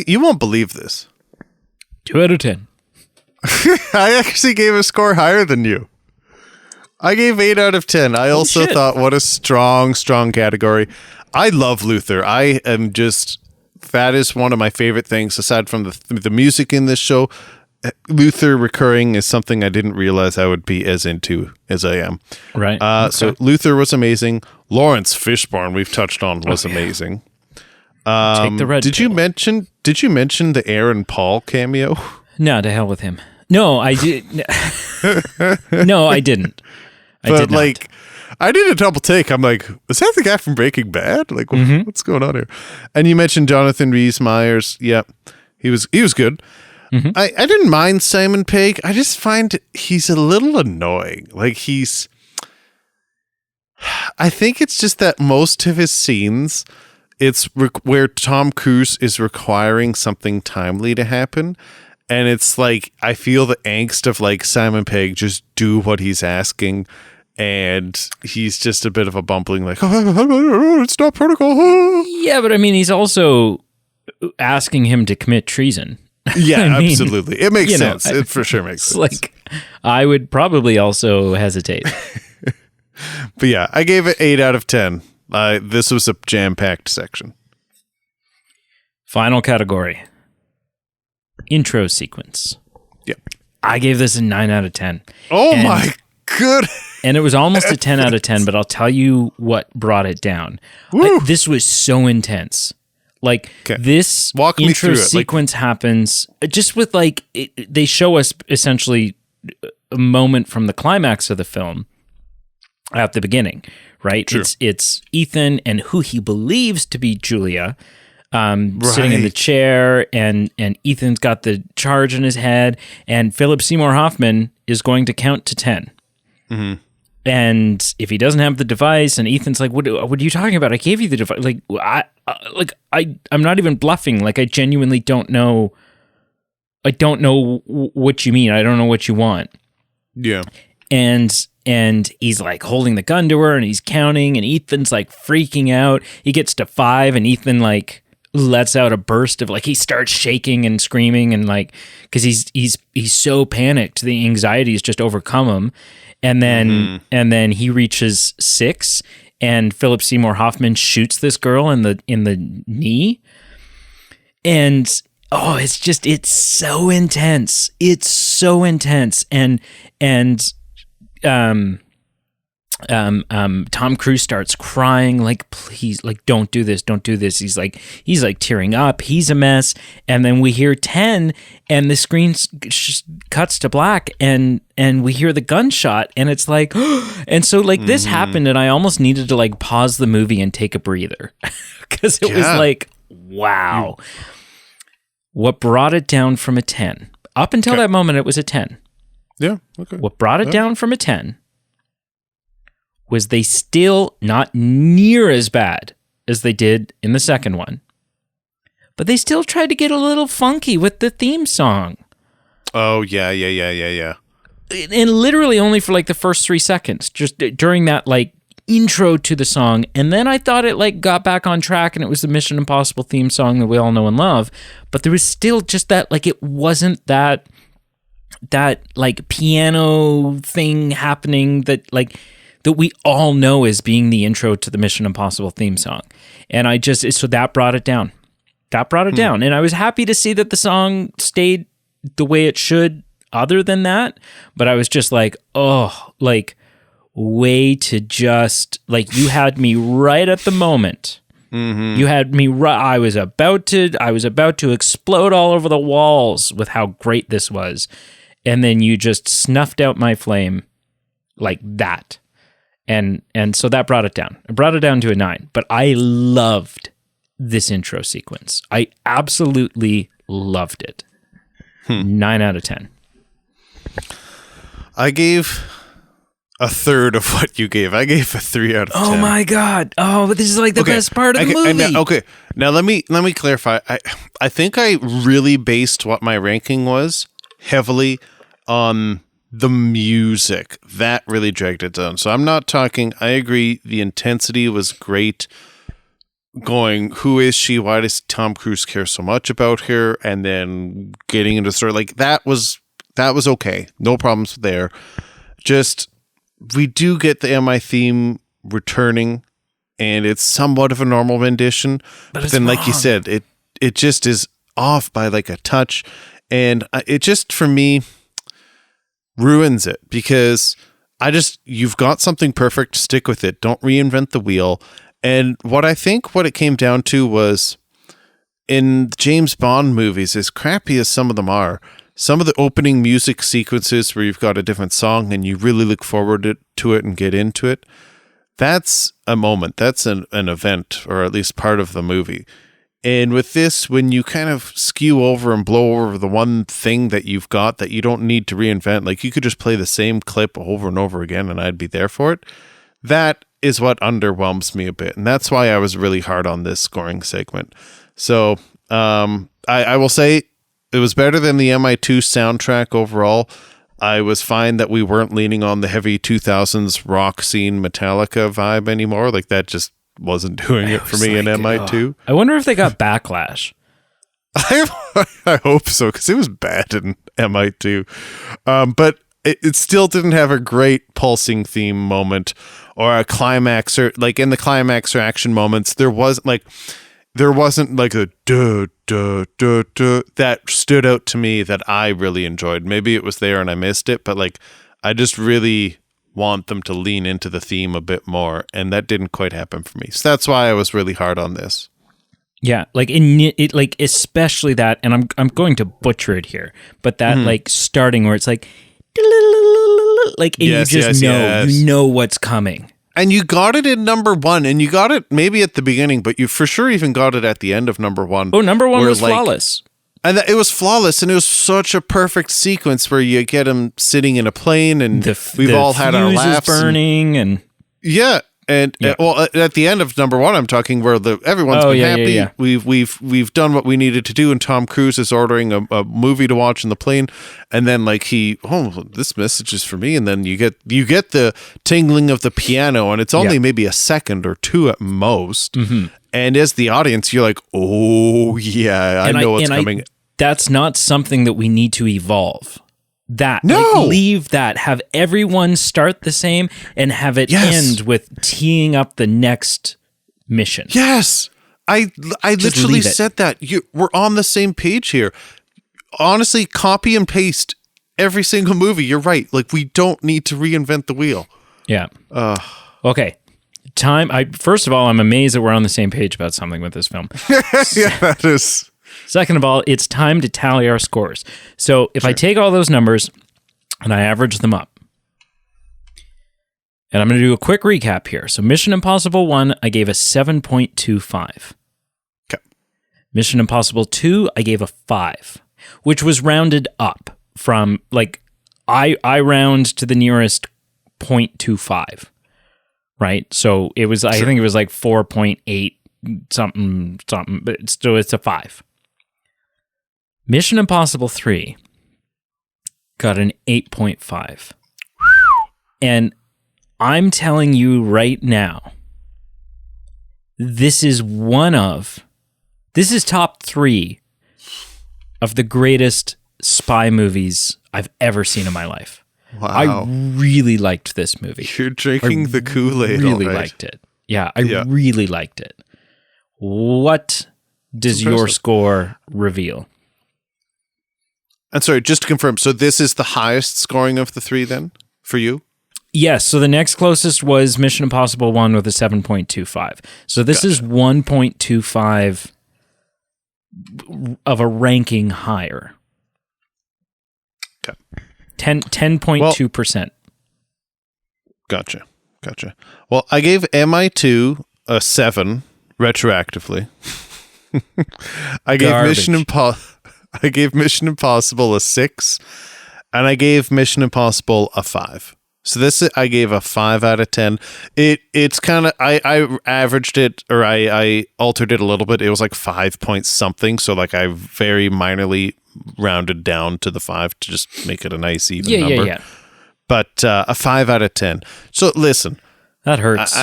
You won't believe this. 2 out of 10. I actually gave a score higher than you. I gave 8 out of 10. I also thought, what a strong category. I love Luther. I am just, that is one of my favorite things, aside from the music in this show. Luther recurring is something I didn't realize I would be as into as I am. Right. So Luther was amazing. Lawrence Fishburne, we've touched on, was amazing. Take the red Did you mention the Aaron Paul cameo? No, to hell with him. No, I did. No, I didn't. But like, I did a double take. I'm like, is that the guy from Breaking Bad? Like, what's going on here? And you mentioned Jonathan Rhys Meyers. Yep, he was good. Mm-hmm. I didn't mind Simon Pegg. I just find he's a little annoying. Like I think it's just that most of his scenes, it's where Tom Cruise is requiring something timely to happen. And it's like, I feel the angst of like Simon Pegg, just do what he's asking. And he's just a bit of a bumbling, like, oh, it's not protocol. Yeah, but I mean, he's also asking him to commit treason. Yeah, absolutely. It makes sense. It for sure makes sense. Like, I would probably also hesitate. But yeah, I gave it 8 out of 10. This was a jam-packed section. Final category. Intro sequence. Yep. I gave this a 9 out of 10. Oh my good. And it was almost a 10 out of 10, but I'll tell you what brought it down. This was so intense. Like, this intro sequence happens just with like, they show us essentially a moment from the climax of the film at the beginning, right? True. It's Ethan and who he believes to be Julia sitting in the chair, and Ethan's got the charge in his head, and Philip Seymour Hoffman is going to count to 10. Mm-hmm. And if he doesn't have the device, and Ethan's like, what are you talking about? I gave you the device. I'm not even bluffing. Like, I genuinely don't know. I don't know what you mean. I don't know what you want. Yeah. And he's like holding the gun to her, and he's counting, and Ethan's like freaking out. He gets to 5, and Ethan like lets out a burst of like, he starts shaking and screaming, and like, because he's so panicked, the anxiety has just overcome him. And then he reaches 6, and Philip Seymour Hoffman shoots this girl in the knee. And it's so intense. It's so intense. And Tom Cruise starts crying, like, please, like, don't do this. He's like tearing up. He's a mess. And then we hear 10 and the screen cuts to black and we hear the gunshot and it's like, and so like this happened and I almost needed to like pause the movie and take a breather because it was like, wow. What brought it down from a 10? Up until that moment, it was a 10. Yeah. Okay. What brought it down from a 10 was they still not near as bad as they did in the second one, but they still tried to get a little funky with the theme song. Oh, yeah. And literally only for like the first 3 seconds, just during that like intro to the song. And then I thought it like got back on track and it was the Mission Impossible theme song that we all know and love. But there was still just that, like, it wasn't that like piano thing happening that we all know as being the intro to the Mission Impossible theme song. And so that brought it down. Down. And I was happy to see that the song stayed the way it should other than that. But I was just like, oh, like, way to just, like, you had me right at the moment. You had me right. I was about to explode all over the walls with how great this was. And then you just snuffed out my flame like that. And so that brought it down. It brought it down to a 9. But I loved this intro sequence. I absolutely loved it. 9 out of 10. I gave a third of what you gave. I gave a 3 out of 10. Oh my God. Oh, but this is like the best part of the movie. Now let me clarify. I think I really based what my ranking was heavily on the music. That really dragged it down. So I'm not talking, I agree, the intensity was great. Going, who is she? Why does Tom Cruise care so much about her? And then getting into the story, like that was okay. No problems there. Just, we do get the MI theme returning, and it's somewhat of a normal rendition. But then, like you said, it just is off by like a touch, and it just, for me, ruins it because you've got something perfect. Stick with it. Don't reinvent the wheel. And what it came down to was, in James Bond movies, as crappy as some of them are, some of the opening music sequences where you've got a different song and you really look forward to it and get into it, that's a moment. That's an event, or at least part of the movie. And with this, when you kind of skew over and blow over the one thing that you've got that you don't need to reinvent, like you could just play the same clip over and over again and I'd be there for it. That is what underwhelms me a bit. And that's why I was really hard on this scoring segment. So I will say it was better than the MI2 soundtrack overall. I was fine that we weren't leaning on the heavy 2000s rock scene Metallica vibe anymore. Like that just wasn't doing it for me in MI2. I wonder if they got backlash. I hope so, because it was bad in MI2. But it still didn't have a great pulsing theme moment or a climax, or like in the climax or action moments, there wasn't like a duh, duh, duh, duh that stood out to me that I really enjoyed. Maybe it was there and I missed it, but like I just really want them to lean into the theme a bit more, and that didn't quite happen for me. So that's why I was really hard on this. Yeah, like like especially that, and I'm going to butcher it here, but that like starting where it's like yes, you just you know what's coming. And you got it in number 1, and you got it maybe at the beginning, but you for sure even got it at the end of number 1. Oh, number 1 was flawless. And it was flawless, and it was such a perfect sequence where you get him sitting in a plane, and we've all had our laughs. Burning and yeah. And well, at the end of number 1, I'm talking where everyone's been happy. Yeah. We've done what we needed to do, and Tom Cruise is ordering a movie to watch in the plane, and then like this message is for me, and then you get the tingling of the piano, and it's only maybe a second or 2 at most, and as the audience, you're like, oh yeah, I know what's coming. That's not something that we need to evolve. that. No! Like, leave that. Have everyone start the same and have it end with teeing up the next mission. Yes. I literally said that. We're on the same page here. Honestly, copy and paste every single movie. You're right. Like, we don't need to reinvent the wheel. Yeah. Okay. First of all, I'm amazed that we're on the same page about something with this film. Yeah, that is. Second of all, it's time to tally our scores. So if I take all those numbers and I average them up, and I'm going to do a quick recap here. So Mission Impossible 1, I gave a 7.25. Okay. Mission Impossible 2, I gave a 5, which was rounded up from, like, I round to the nearest 0.25, right? So it was, I think it was like 4.8 something, but it's a 5. Mission Impossible 3 got an 8.5. And I'm telling you right now, this is top 3 of the greatest spy movies I've ever seen in my life. Wow. I really liked this movie. You're drinking the Kool-Aid. Really liked it. Yeah, I really liked it. What does your score reveal? And sorry, just to confirm, so this is the highest scoring of the 3 then for you? Yes, so the next closest was Mission Impossible 1 with a 7.25. So this is 1.25 of a ranking higher. Okay. 10.2%. Gotcha. Well, I gave MI2 a 7 retroactively. I gave Mission Impossible a 6, and I gave Mission Impossible a 5. So I gave a 5 out of 10. It's kind of, I averaged it, or I altered it a little bit. It was like 5 point something. So like I very minorly rounded down to the 5 to just make it a nice even number. Yeah. But a 5 out of 10. So listen, that hurts.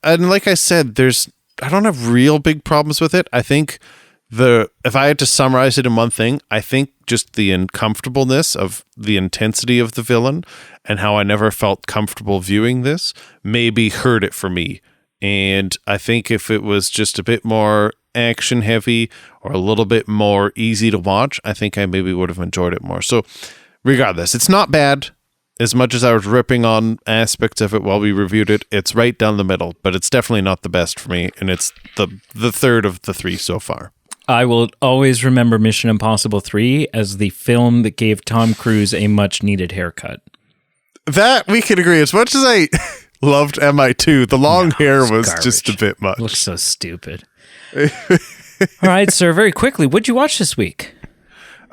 And like I said, I don't have real big problems with it. I think if I had to summarize it in one thing, I think just the uncomfortableness of the intensity of the villain and how I never felt comfortable viewing this maybe hurt it for me. And I think if it was just a bit more action heavy or a little bit more easy to watch, I think I maybe would have enjoyed it more. So regardless, it's not bad. As much as I was ripping on aspects of it while we reviewed it, it's right down the middle, but it's definitely not the best for me. And it's the third of the 3 so far. I will always remember Mission Impossible 3 as the film that gave Tom Cruise a much needed haircut. That we can agree. As much as I loved MI2, the long hair was garbage. Just a bit much. Looks so stupid. All right, sir, very quickly, what'd you watch this week?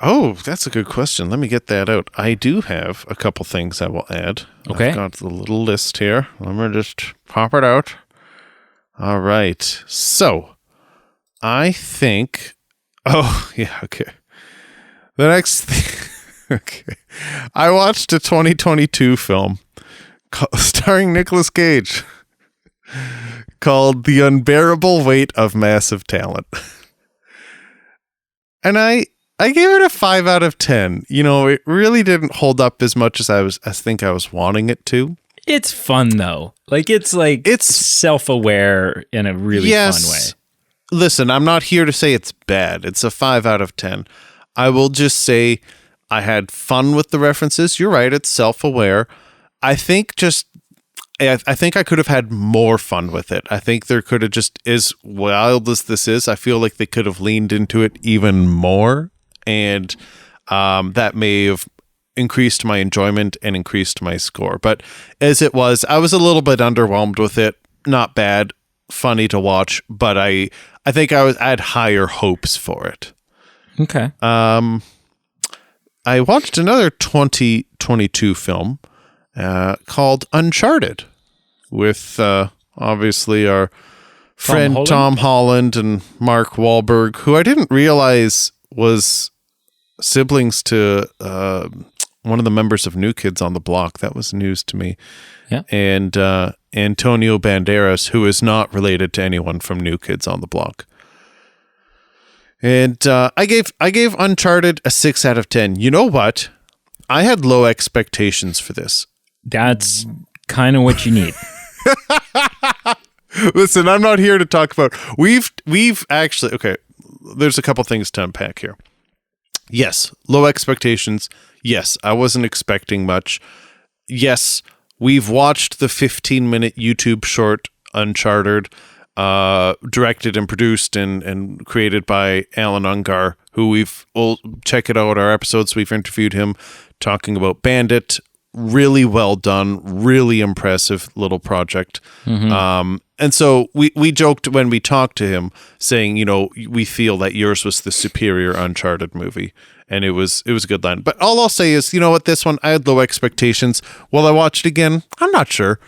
Oh, that's a good question. Let me get that out. I do have a couple things I will add. Okay. I've got the little list here. Let me just pop it out. All right. So, I think... Oh, yeah, okay. The next thing... Okay. I watched a 2022 film starring Nicolas Cage called The Unbearable Weight of Massive Talent. And I gave it a 5 out of 10. You know, it really didn't hold up as much as I think I was wanting it to. It's fun though. It's self-aware in a really fun way. Listen, I'm not here to say it's bad. It's a 5 out of 10. I will just say I had fun with the references. You're right, it's self-aware. I think I could have had more fun with it. I think there could have just, as wild as this is, I feel like they could have leaned into it even more. And that may have increased my enjoyment and increased my score. But as it was, I was a little bit underwhelmed with it. Not bad, funny to watch, but I think I had higher hopes for it. Okay. I watched another 2022 film called Uncharted with obviously our friend Tom Holland and Mark Wahlberg, who I didn't realize was siblings to one of the members of New Kids on the Block. That was news to me. Yeah. And Antonio Banderas, who is not related to anyone from New Kids on the Block. And I gave Uncharted a 6 out of 10. You know what? I had low expectations for this. That's kind of what you need. Listen, I'm not here to talk about. We've actually, okay, there's a couple things to unpack here. Yes, low expectations. Yes, I wasn't expecting much. Yes, we've watched the 15-minute YouTube short Uncharted, directed and produced and created by Alan Ungar, who we'll check it out, our episodes. We've interviewed him talking about Bandit. Really well done, really impressive little project. And so we joked when we talked to him, saying, we feel that yours was the superior Uncharted movie, and it was a good line. But all I'll say is, this one, I had low expectations. Will I watch it again? I'm not sure.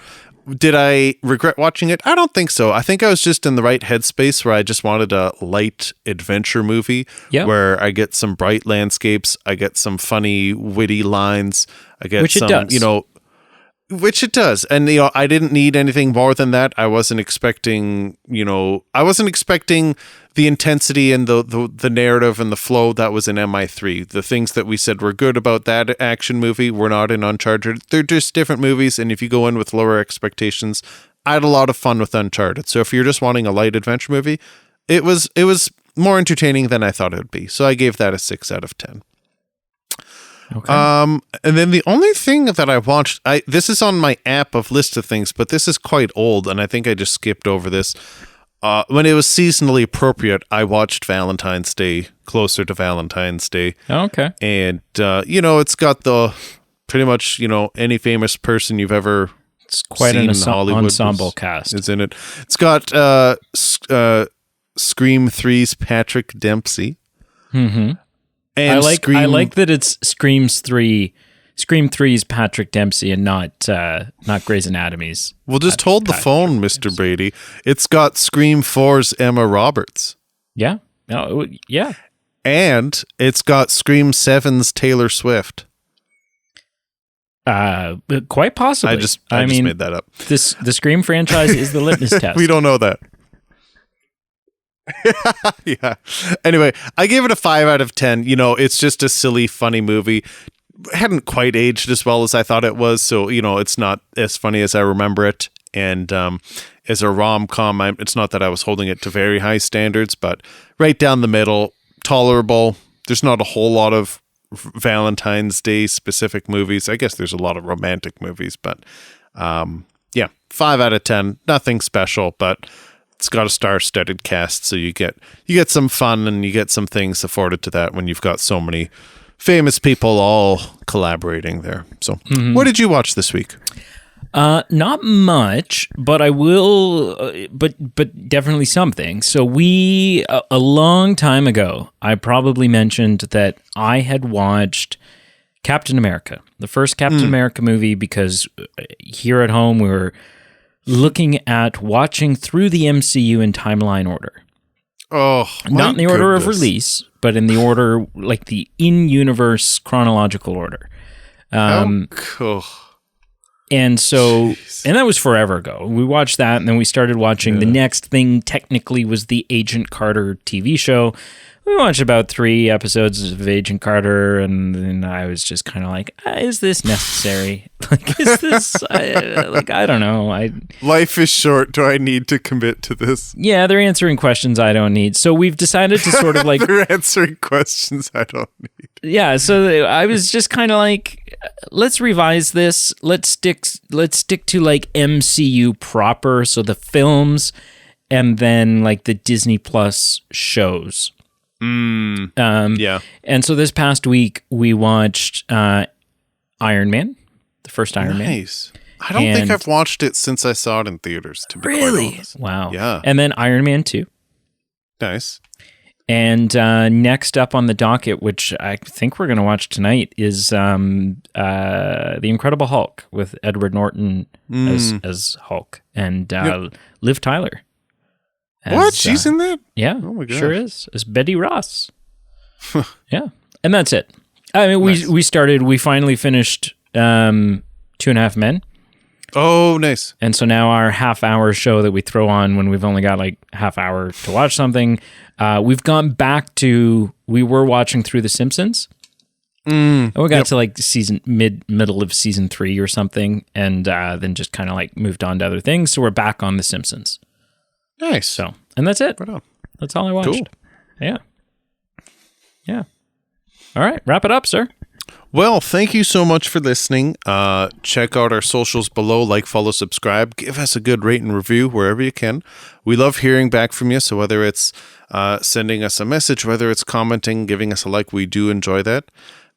Did I regret watching it? I don't think so. I think I was just in the right headspace where I just wanted a light adventure movie where I get some bright landscapes, I get some funny, witty lines, I get which it does. And, I didn't need anything more than that. I wasn't expecting, the intensity and the narrative and the flow that was in MI3. The things that we said were good about that action movie were not in Uncharted. They're just different movies, and if you go in with lower expectations, I had a lot of fun with Uncharted. So if you're just wanting a light adventure movie, it was more entertaining than I thought it would be. So I gave that a 6 out of 10. Okay. And then the only thing that I watched, this is on my app of list of things, but this is quite old, and I think I just skipped over this. When it was seasonally appropriate, I watched Valentine's Day, Closer to Valentine's Day. Oh, okay. And, it's got the pretty much, any famous person you've ever It's quite seen an in Hollywood ensemble cast. Is in it. It's got Scream 3's Patrick Dempsey. Mm-hmm. And I like that it's Scream 3's Patrick Dempsey and not Grey's Anatomy's. Well, just hold the phone, Mr. Brady. It's got Scream 4's Emma Roberts. Yeah. Oh, yeah. And it's got Scream 7's Taylor Swift. Quite possibly. I just made that up. The Scream franchise is the litmus test. We don't know that. Yeah. Anyway, I gave it a 5 out of 10. It's just a silly, funny movie. Hadn't quite aged as well as I thought it was, so it's not as funny as I remember it. And as a rom-com, it's not that I was holding it to very high standards, but right down the middle, tolerable. There's not a whole lot of Valentine's Day specific movies. I guess there's a lot of romantic movies, but 5 out of 10. Nothing special, but it's got a star-studded cast, so you get some fun and you get some things afforded to that when you've got so many famous people all collaborating there. So, What did you watch this week? Not much, but I will. But definitely something. So a long time ago, I probably mentioned that I had watched Captain America, the first Captain America movie, because here at home we were looking at watching through the MCU in timeline order. Oh, not in the order of release, but in the order, like the in-universe chronological order. Cool. And so, and that was forever ago. We watched that, and then we started watching the next thing. Technically, was the Agent Carter TV show. We watched about 3 episodes of Agent Carter, and then I was just kind of like, is this necessary? Like, is this, I don't know. Life is short. Do I need to commit to this? Yeah, they're answering questions I don't need. So we've decided to sort of like... They're answering questions I don't need. Yeah, so I was just kind of like, let's revise this. Let's stick to like MCU proper, so the films, and then like the Disney Plus shows. Yeah. And so this past week we watched Iron Man, the first Iron Man. Nice. I don't think I've watched it since I saw it in theaters, to be quite honest. Wow. Yeah. And then Iron Man 2. Nice. And next up on the docket, which I think we're going to watch tonight, is The Incredible Hulk with Edward Norton as Hulk and Liv Tyler. What? She's in that? Yeah. Oh my gosh. Sure is. As Betty Ross. Yeah. And that's it. I mean, nice. we finally finished 2.5 Men. Oh, nice. And so now our half-hour show that we throw on when we've only got like half hour to watch something, we've gone back to, we were watching through The Simpsons. And we got to like middle of season 3 or something, and then just kind of like moved on to other things. So we're back on The Simpsons. Nice. So, and that's it. Right on. That's all I watched. Cool. Yeah. All right, wrap it up, sir. Well, thank you so much for listening. Check out our socials below, like, follow, subscribe. Give us a good rate and review wherever you can. We love hearing back from you. So whether it's sending us a message, whether it's commenting, giving us a like, we do enjoy that.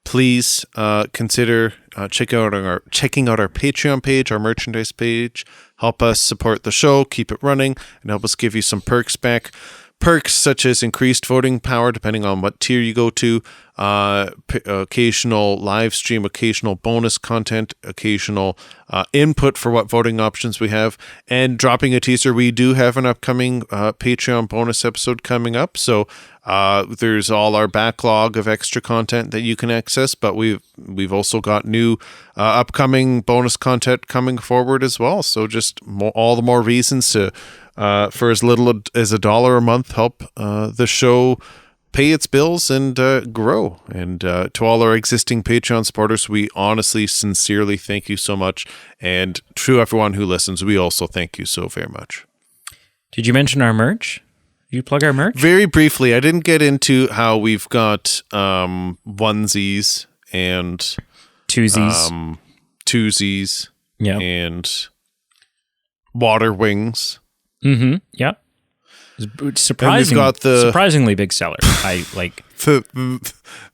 Please consider checking out our Patreon page, our merchandise page. Help us support the show, keep it running, and help us give you some perks back. Perks such as increased voting power, depending on what tier you go to, occasional live stream, occasional bonus content, occasional input for what voting options we have, and dropping a teaser. We do have an upcoming Patreon bonus episode coming up, so there's all our backlog of extra content that you can access, but we've also got new upcoming bonus content coming forward as well. So just all the more reasons to for as little as $1 a month, help the show pay its bills and grow. And to all our existing Patreon supporters, we honestly, sincerely thank you so much. And to everyone who listens, we also thank you so very much. Did you mention our merch? Did you plug our merch? Very briefly, I didn't get into how we've got onesies and twosies and water wings. Mm-hmm. Yep. Surprisingly big seller. I like the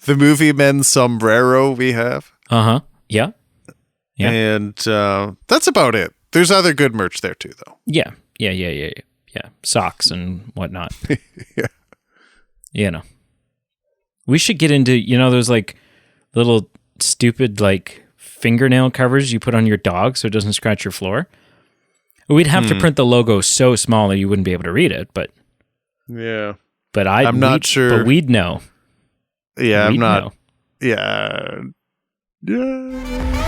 movie men's sombrero we have. Uh-huh. Yeah. And that's about it. There's other good merch there too, though. Yeah. Socks and whatnot. Yeah. We should get into, those like little stupid like fingernail covers you put on your dog so it doesn't scratch your floor. We'd have to print the logo so small that you wouldn't be able to read it, but yeah. But I'm not sure. But we'd know. Yeah, I'm not. Know. Yeah.